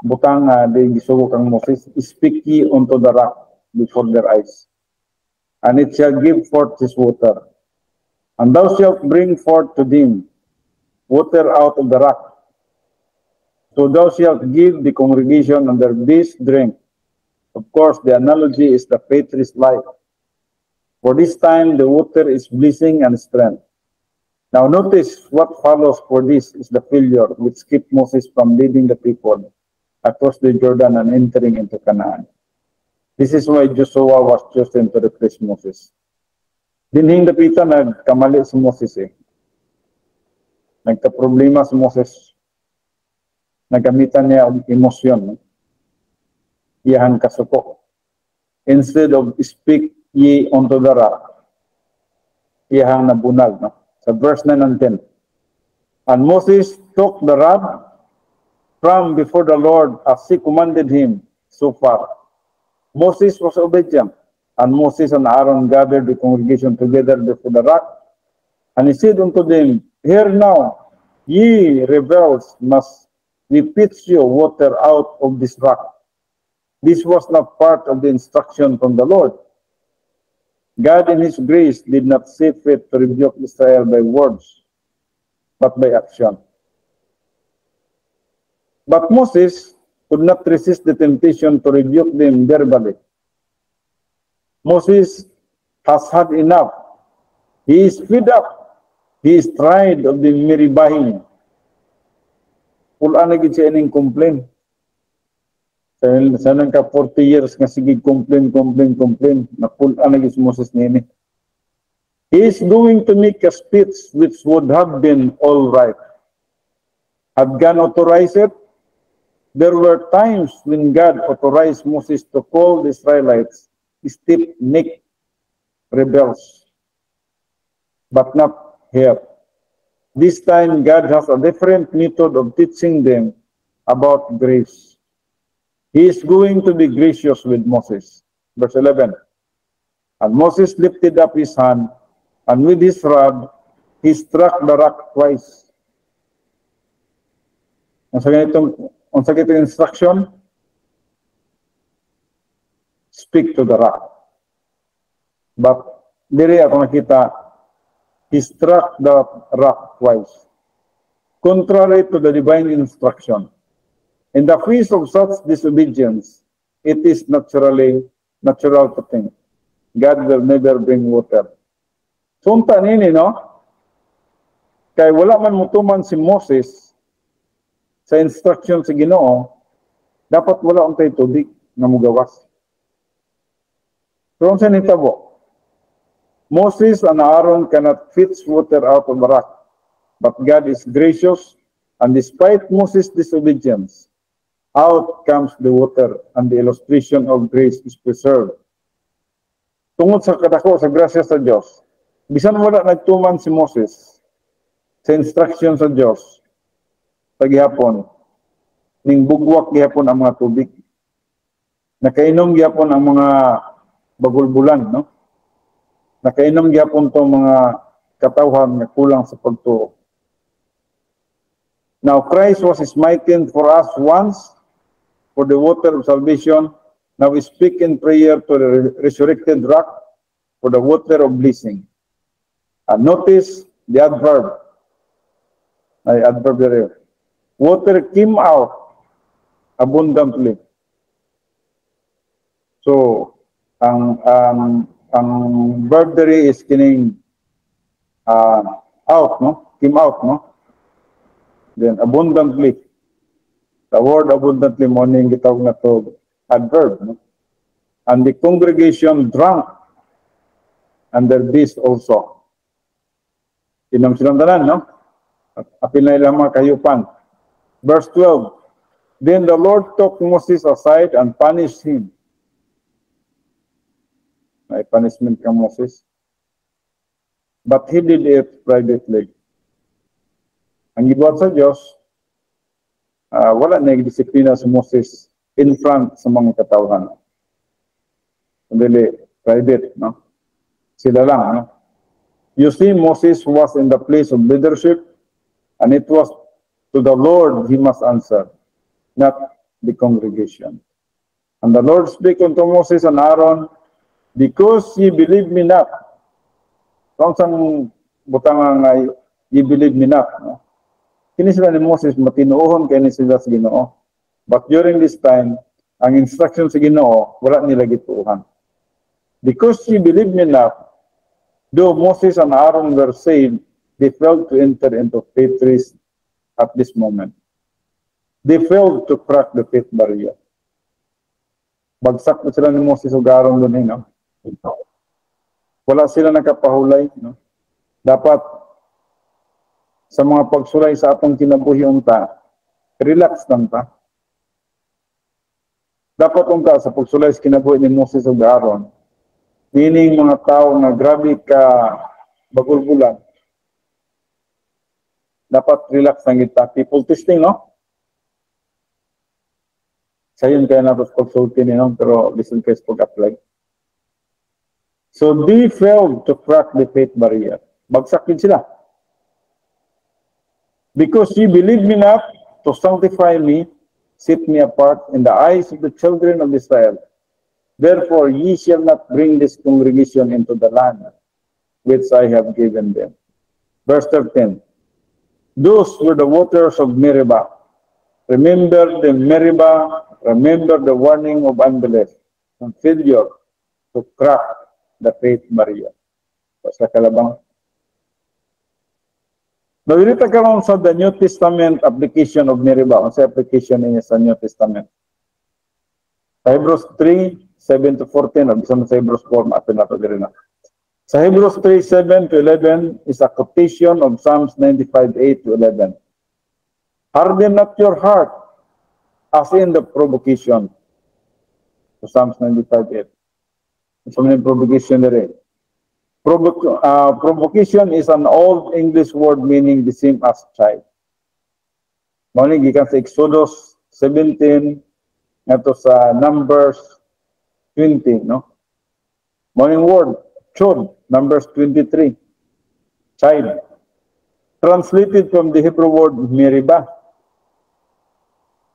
butang di gisugo kang Moses, speak ye unto the rock before their eyes, and it shall give forth his water. And thou shalt bring forth to them water out of the rock. So thou shalt give the congregation and their beasts drink. Of course, the analogy is the patriarch's life. For this time, the water is blessing and strength. Now notice what follows for this is the failure which kept Moses from leading the people across the Jordan and entering into Canaan. This is why Joshua was chosen to replace Moses. Dinhing dapitan nagkamali si Moses eh. Nagka-problema si Moses. Nagamitan niya ang emosyon. Iyahan kasuko. Instead of speak ye unto the rock, iyahang nabunag. No? Sa verse 9 and 10. And Moses took the rod from before the Lord as he commanded him so far. Moses was obedient, and Moses and Aaron gathered the congregation together before the rock, and he said unto them, Hear now, ye rebels, must we pitch you water out of this rock. This was not part of the instruction from the Lord. God in his grace did not see fit to rebuke Israel by words, but by action. But Moses could not resist the temptation to rebuke them verbally. Moses has had enough. He is fed up. He is tired of the meribahin. Pula na gid siya ining complain. Sa nang ka 40 years nga sige complain. Napula na gid si Moses nini. He is going to make a speech which would have been all right. Had God authorized it? There were times when God authorized Moses to call the Israelites stiff-necked rebels. But not here. This time, God has a different method of teaching them about grace. He is going to be gracious with Moses. Verse 11. And Moses lifted up his hand, and with his rod, he struck the rock twice. Ang sa ganitong instruction, speak to the rock. But diri ako nakita, he struck the rock twice, contrary to the divine instruction. In the face of such disobedience, it is natural to think God will never bring water. Sunta nini, no? Kaya wala man mutuman si Moses sa instruction sa Ginoo, dapat wala untay tubig na mugawas. So, sa nitabo, Moses and Aaron cannot fetch water out of the rock, but God is gracious, and despite Moses' disobedience, out comes the water, and the illustration of grace is preserved. Tungod sa kadako sa grasya sa Diyos, bisan wala nagtuman si Moses sa instruction sa Diyos, paghihapon, ning bugwak gihapon ang mga tubig. Nakainom gihapon ang mga bagulbulan, no? Nakainom gihapon to mga katawhan nga kulang sa pagtuo. Now Christ was smitten for us once for the water of salvation. Now we speak in prayer to the resurrected rock for the water of blessing. And notice the adverb. Ay adverb there. Water came out abundantly. So ang verb there is kining out, no? Came out, no? Then abundantly. The word abundantly morning gitawag na to adverb, no? And the congregation drank, and their beasts also. Inom silang tanan, no? Apil na ilang mga kayupan. Verse 12. Then the Lord took Moses aside and punished him. May punishment kang Moses. But he did it privately. Ang gibuhat sa Diyos, wala na disiplina sa Moses in front sa mga katawhan. Hindi, private, no? Sila lang, no? You see, Moses was in the place of leadership, and it was to To the Lord he must answer, not the congregation. And the Lord spake unto Moses and Aaron, because ye believe me not. Kung saan butang nga ye believe me not. No? Kini sila ni Moses, matinuohon kayo ni sila sa Ginoo. But during this time, ang instruction sa Ginoo, wala nila gituuhan. Because ye believe me not, though Moses and Aaron were saved, they failed to enter into faith rest at this moment. They failed to crack the faith barrier. Bagsak na sila ni Moses o Aaron doon, no? Wala sila nakapahulay, no? Dapat sa mga pagsulay sa atong kinabuhi unta, relax lang ta. Dapat unta sa pagsulay sa kinabuhi ni Moses o Aaron, meaning mga tao na grabe ka bagulbulan, dapat relax lang kita. People testing, no? Sayon kaya natin pagsulti ninyo, pero listen kayo sa pag-apply. So they failed to crack the faith barrier. Bagsak din sila. Because ye believe me not to sanctify me, set me apart in the eyes of the children of Israel. Therefore ye shall not bring this congregation into the land which I have given them. Verse 13. Those were the waters of Meribah. Remember the Meribah, remember the warning of unbelief and failure to crack the faith barrier. Sa kalabang. Nawirita karon sa the New Testament application of Meribah. Ang sa application niya sa New Testament. Sa Hebrews 3, 7 to 14, o sa Hebrews 4, maatin nato din na. Sa Hebrews 3, 7 to 11 is a quotation of Psalms 95, 8 to 11. Harden not your heart, as in the provocation. So Psalms 95, 8. Sa mga provocation na rin. Provocation is an old English word meaning the same as child. Mauling gikan sa Exodus 17, ito sa Numbers 20, no? Mauling word, chod, Numbers 23, child. Translated from the Hebrew word Meribah.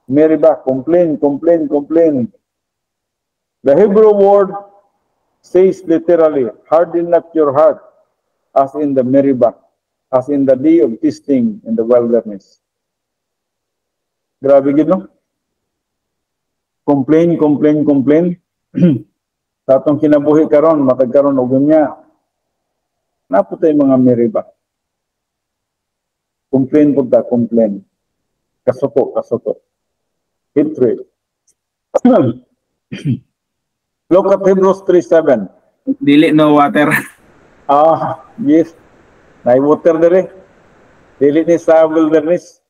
Meribah, complain, complain, complain. The Hebrew word says literally, harden not your heart, as in the Meribah, as in the day of testing in the wilderness. Grabe gid, no? Complain, complain, complain. Sa atong kinabuhi karon, matagkaron og unya. Naputay mga Meribah. Complain po ta, complain. Kasuko, kasuko. Hatred. Look at Hebrews 3:7. Dili no water. Yes. May water dire. Dili ni sa wilderness.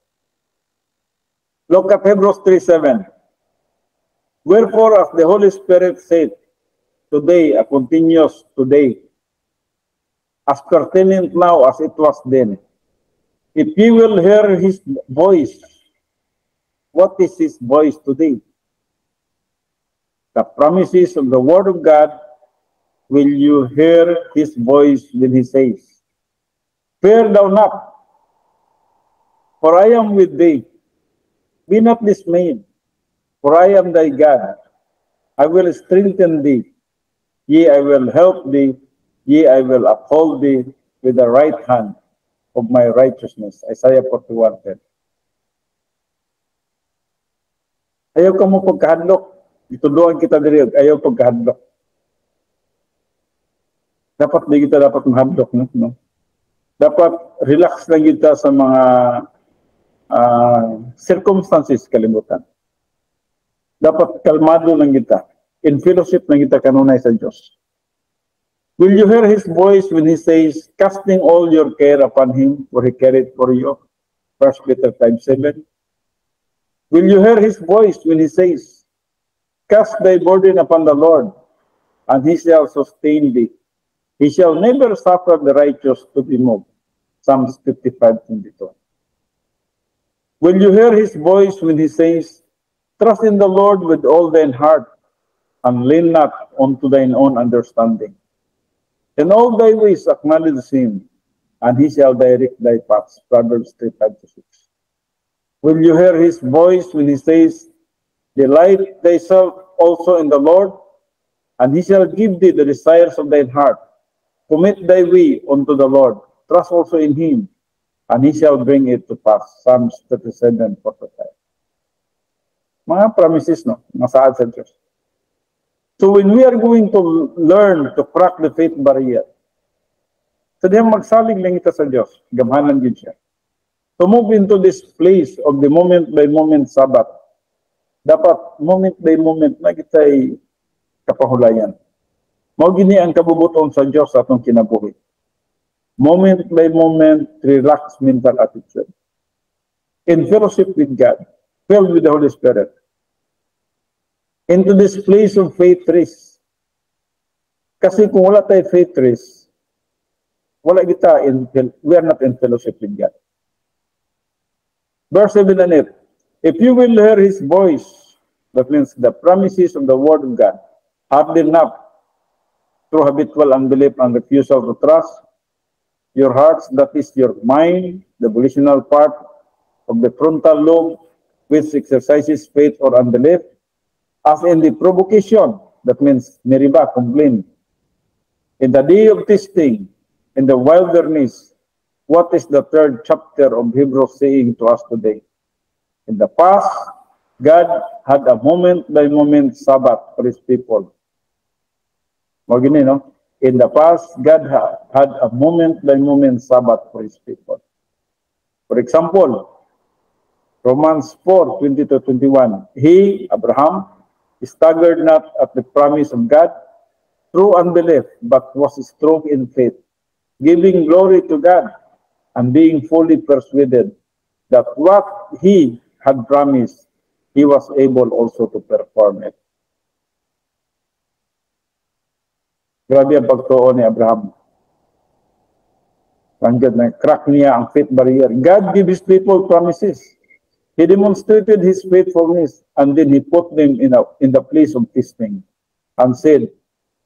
Look at Hebrews 3:7. Wherefore, as the Holy Spirit said, today, a continuous today, as pertinent now as it was then, if you will hear his voice, what is his voice today? The promises of the Word of God, will you hear his voice when he says, fear thou not, for I am with thee. Be not dismayed, for I am thy God. I will strengthen thee. Yea, I will help thee. Yea, I will uphold thee with the right hand of my righteousness. Isaiah 41:10. Ayaw ka mo pagkahadlok. Ituduan kita diri, ayaw pagkahadlok. Dapat di kita dapat mahadlok, no? Dapat relax lang kita sa mga circumstances, kalimutan. Dapat kalmado lang kita. In fellowship lang kita kanunay sa Diyos. Will you hear his voice when he says, casting all your care upon him, for he carried for you? 1 Peter 5:7. Will you hear his voice when he says, cast thy burden upon the Lord, and he shall sustain thee. He shall never suffer the righteous to be moved. Psalms 55:22. Will you hear his voice when he says, trust in the Lord with all thine heart, and lean not unto thine own understanding. In all thy ways acknowledge him, and he shall direct thy paths. Proverbs 3:5-6. Will you hear his voice when he says, delight thyself also in the Lord, and he shall give thee the desires of thine heart. Commit thy way unto the Lord. Trust also in him, and he shall bring it to pass. Psalms 37:45. Mga promises, no? Masaad sa Diyos. So when we are going to learn to crack the faith barrier, sadyang magsalig lang ito sa Diyos. Gamhanan din siya. To move into this place of the moment-by-moment Sabbath, dapat moment by moment na kita'y kapahulayan. Mao gini ang kabubuton sa Diyos sa atong kinabuhi. Moment by moment, relax mental attitude. In fellowship with God, filled with the Holy Spirit. Into this place of faith race. Kasi kung wala tayo faith race, wala kita we are not in fellowship with God. Verse 7 and 8. If you will hear his voice, that means the promises of the word of God, harden not through habitual unbelief and refusal to trust your hearts, that is your mind, the volitional part of the frontal lobe, which exercises faith or unbelief, as in the provocation, that means meriba, complain. In the day of testing, in the wilderness, what is the third chapter of Hebrews saying to us today? In the past, God had a moment-by-moment Sabbath for his people. Magini, no? In the past, God had a moment-by-moment Sabbath for his people. For example, Romans 4:20-21. He, Abraham, staggered not at the promise of God through unbelief, but was strong in faith, giving glory to God, and being fully persuaded that what he had promised, he was able also to perform it. Grabe ang pagtuon ni Abraham. Hanggang na crack niya ang faith barrier. God gave his people promises. He demonstrated his faithfulness, and then he put them in the place of testing and said,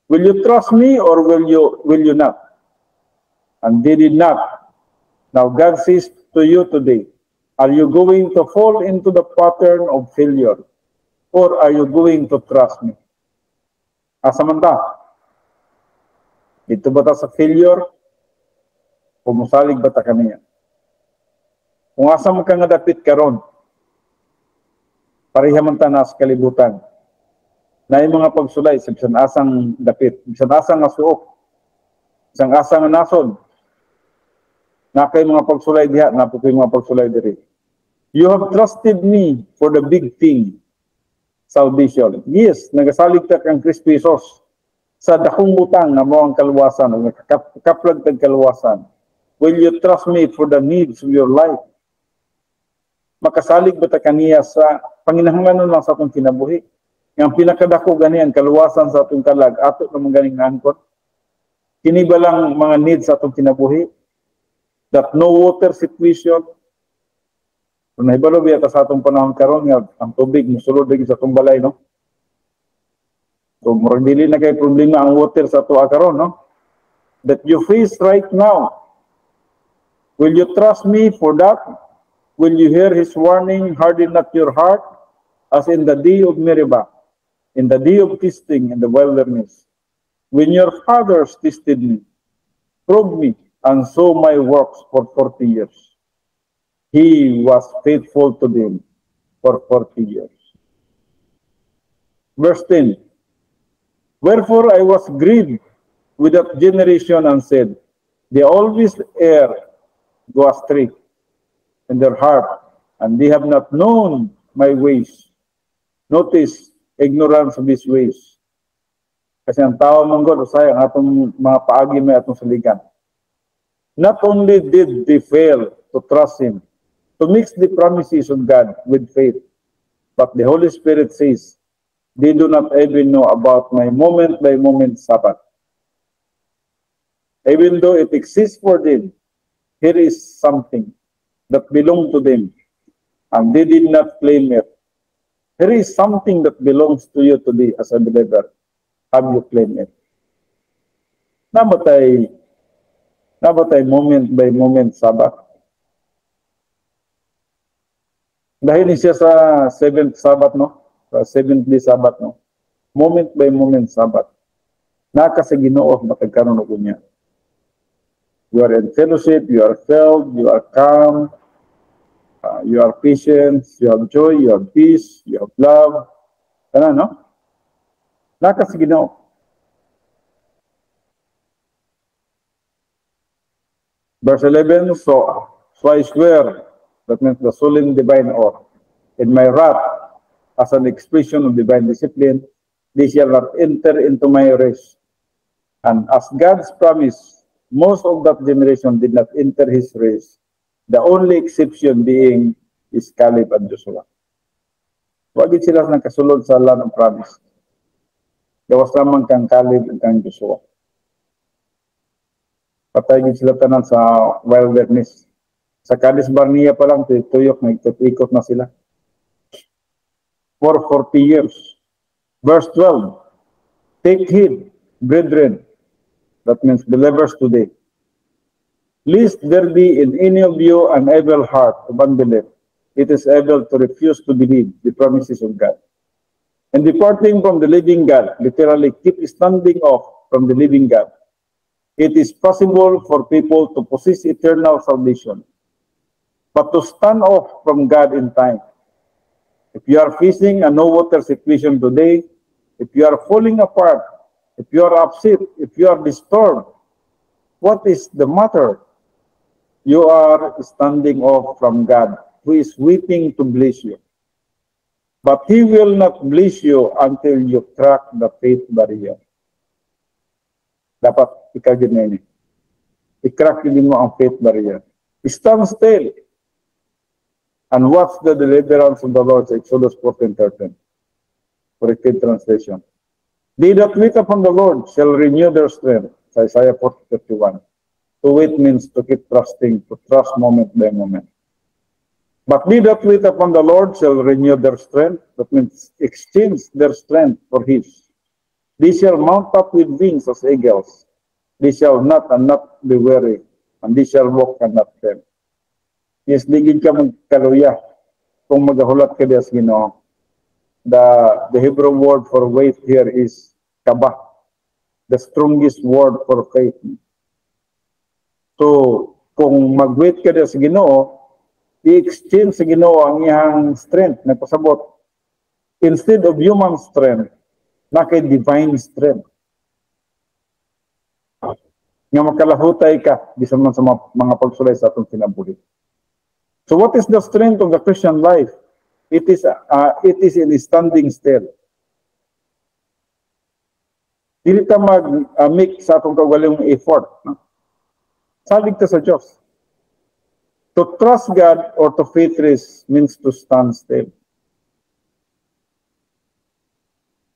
will you trust me or will you not? And they did not. Now God says to you today, are you going to fall into the pattern of failure, or are you going to trust me? Asamanta, dito ba ta sa failure, o musalig ba ta kaniya? Kung asa mo ka nga dapit karon, pareha man ta na sa kalibutan, na yung mga pagsulay sa bisan asang dapit, bisan asang nga suok, isang asang nga nasod, na kay mga pagsulay diha, na po mga pagsulay diri. You have trusted me for the big thing, salvation. Yes, nagasalig ta kang Kristo Jesus sa dakong butang na mo ang kaluwasan, kaplag tag kaluwasan. Will you trust me for the needs of your life? Makasalig ba ta kaniya sa panginahanglanon lang sa atong kinabuhi? Yang pinakadako gani ang kaluwasan sa atong kalag, ato na mga ganing angkot. Kini ba lang mga needs sa atong kinabuhi? That no water situation. Kung nahibalo biya ta sa atong panahon karon nga ang tubig mosulod lagi sa atong balay, no? So murag dili na kay problema ang water sa ato karon, no? That you face right now. Will you trust me for that? Will you hear his warning, harden not your heart, as in the day of Meribah, in the day of testing in the wilderness, when your fathers tested me, probed me, and saw my works for 40 years. He was faithful to them for 40 years. Verse 10. Wherefore I was grieved with that generation and said, they always err, go astray in their heart, and they have not known my ways. Notice, ignorance of his ways. Kasi ang tao mong God, usay ang atong mga paagi may atong saligan. Not only did they fail to trust him, to mix the promises of God with faith, but the Holy Spirit says, they do not even know about my moment-by-moment Sabbath. Even though it exists for them, here is something that belongs to them, and they did not claim it. Here is something that belongs to you today as a believer. Have you claimed it? Nabatay moment by moment Sabbath. Dahil siya sa 7th Sabbath, no? Sa 7th day Sabbath, no? Moment by moment Sabbath. Naka sa Ginoo makagkaroon ko niya. You are in fellowship, you are filled, you are calm, you are patient, you have joy, you have peace, you have love. Ano, no? Naka sa Ginoo. Verse 11, so I swear, that means the solemn divine oath, in my wrath, as an expression of divine discipline, they shall not enter into my rest. And as God's promise, most of that generation did not enter his rest. The only exception being is Caleb and Joshua. Wagit sila ng kasulod sa land of promise. Gawas lamang kang Caleb at kang Joshua. Patay gid sila tanan sa wilderness. Sa Kadesh Barnea pa lang, tuyok, nagtutikot na sila. For 40 years. Verse 12, take heed, brethren, that means believers today, lest there be in any of you an evil heart of unbelief. It is able to refuse to believe the promises of God. And departing from the living God, literally keep standing off from the living God. It is possible for people to possess eternal salvation, but to stand off from God in time. If you are facing a no-water situation today, if you are falling apart, if you are upset, if you are disturbed, what is the matter? You are standing off from God, who is waiting to bless you. But He will not bless you until you crack the faith barrier. Dapat ikaw din na ini. I-crack din mo ang faith barrier. Stand still and watch the deliverance of the Lord, Exodus 14:13. For a kid translation. They that wait upon the Lord shall renew their strength. Sa Isaiah 40:31. To wait means to keep trusting, to trust moment by moment. But they that wait upon the Lord shall renew their strength. That means exchange their strength for His. They shall mount up with wings as eagles. They shall not and not be weary, and they shall walk and not faint. Yes, digid ka magkaluya kung magahulat ka diya sa Ginoo. The Hebrew word for wait here is kaba, the strongest word for faith. So, kung mag-wait ka diya sa Ginoo, i-exchange sa Ginoo ang iyang strength na pasabot. Instead of human strength, na kay divine strength. Nga makalahutay ka, bisan man sa mga pagsulay sa atong kinabuhi. So what is the strength of the Christian life? It is in standing still. Dili ta mag-make sa atong kagaling effort. No? Salig ta sa Diyos. To trust God or to faith rest means to stand still.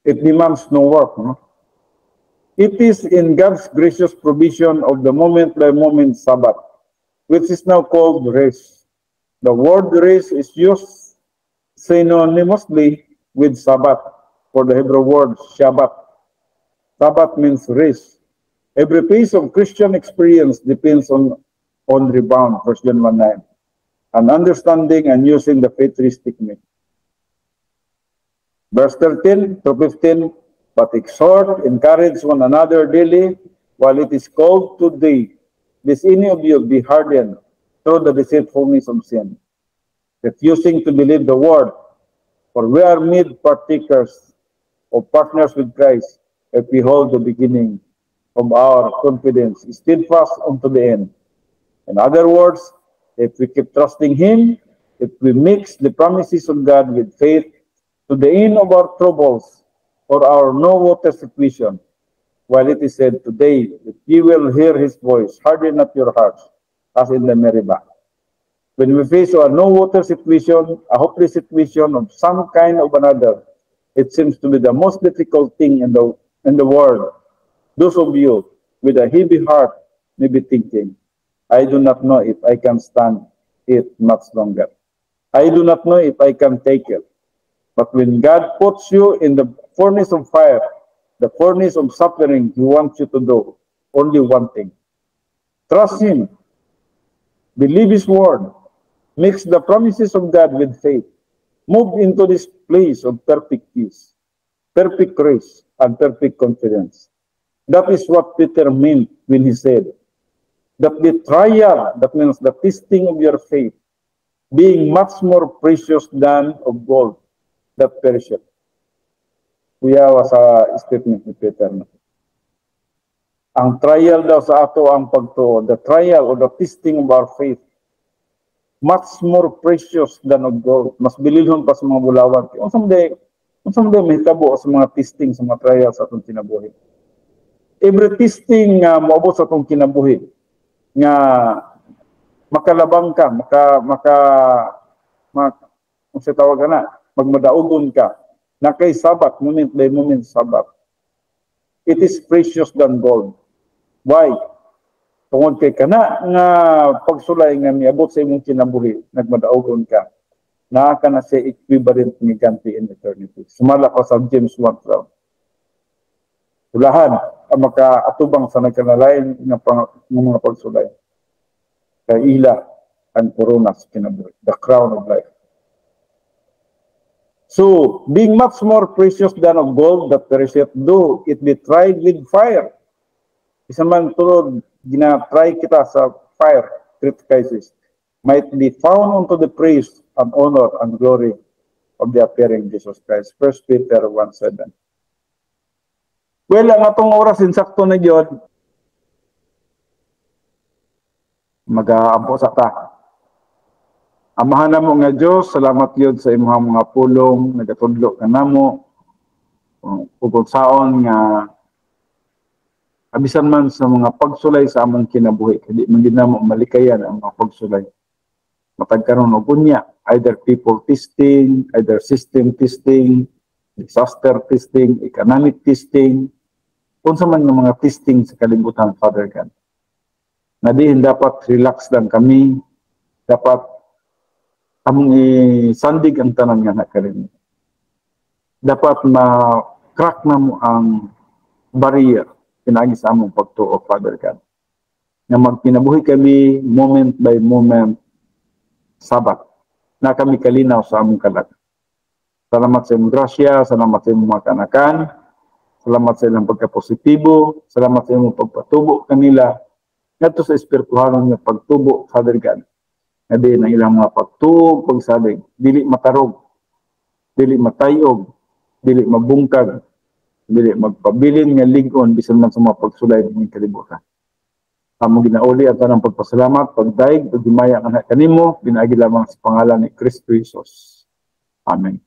It demands no work. No? It is in God's gracious provision of the moment-by-moment Sabbath, which is now called rest. The word rest is used synonymously with Sabbath for the Hebrew word Shabbat. Sabbath means rest. Every phase of Christian experience depends on rebound, 1 John 1:9, and understanding and using the faith rest technique. Verse 13 to 15, but exhort, encourage one another daily, while it is called today, lest any of you be hardened through the deceitfulness of sin, refusing to believe the word, for we are made partakers of partners with Christ, if we hold the beginning of our confidence steadfast unto the end. In other words, if we keep trusting Him, if we mix the promises of God with faith, to the end of our troubles or our no-water situation, while it is said today, if you will hear His voice, harden not your hearts, as in the Meribah. When we face a no-water situation, a hopeless situation of some kind of another, it seems to be the most difficult thing in the world. Those of you with a heavy heart may be thinking, I do not know if I can stand it much longer. I do not know if I can take it. But when God puts you in the furnace of fire, the furnace of suffering, He wants you to do only one thing. Trust Him. Believe His word. Mix the promises of God with faith. move into this place of perfect peace, perfect grace, and perfect confidence. That is what Peter meant when he said that the trial, that means the testing of your faith, being much more precious than of gold that perisheth. Kuya, sa statement ni Peter. Ang trial daw sa ato ang pagtuo, the trial or the testing of our faith, much more precious than of gold. Mas bililhon pa sa mga bulawan. Kung someday mahitabo sa mga testing, sa mga trial sa atong kinabuhi. Every testing nga moabot sa atong kinabuhi, nga makalabang ka, kung sa tawag na, magmadaugon ka, na kay sabat, moment by moment sabat. It is precious than gold. Why? Tungod kay kana nga pagsulay nga miabot sa imong kinabuhi, nagmadaugon ka, naa ka na siya equivalent ni ganti in eternity. Sumala ko sa James 1:12. Ulahan ang makaatubang sa nagkanalain ng mga pagsulay. Kay ila ang corona sa kinabuhi, the crown of life. So, being much more precious than of gold that perisheth, though it be tried with fire. Isa man tulad, ginatry kita sa fire, crisis, might be found unto the praise and honor and glory of the appearing Jesus Christ. 1 Peter 1:7. Well, ang atong oras insakto na yun, mag-aampo sa ta. Amahan na mo nga Diyos, salamat yun sa imong mga pulong, nagatudlo ka na mo, kung saon nga, abisan man sa mga pagsulay sa among kinabuhi, hindi man din na mo malikayan ang mga pagsulay. Matagkaroon o kunya, either people testing, either system testing, disaster testing, economic testing, kung sa man ng mga testing sa kalibutan, Father God. Na din dapat relax lang kami, dapat among isandig ang tanan nga nakarin. Dapat ma-crack na mo ang barrier pinagi sa among pagtuo, Father God. Na magkinabuhi kami moment by moment, sabat, na kami kalinaw sa among kalag. Salamat sa imong grasya, salamat sa imong mga kanakan, salamat sa ilang pagkapositibo, salamat sa imong pagpatubo kanila, ngadto sa espirituhalon nga pagtubo, Father God. Na di na ilang mga pagtuog, pagsalig, dili matarog, dili matayog, dili mabungkag, dili magpabilin nga ligon bisan man sa mga pagsulay ng kalibutan. Amo ginauli at tanang pagpasalamat, pagdaig, pagdimaya nga kanimo, pinaagi lamang sa pangalan ni Kristo Jesus. Amen.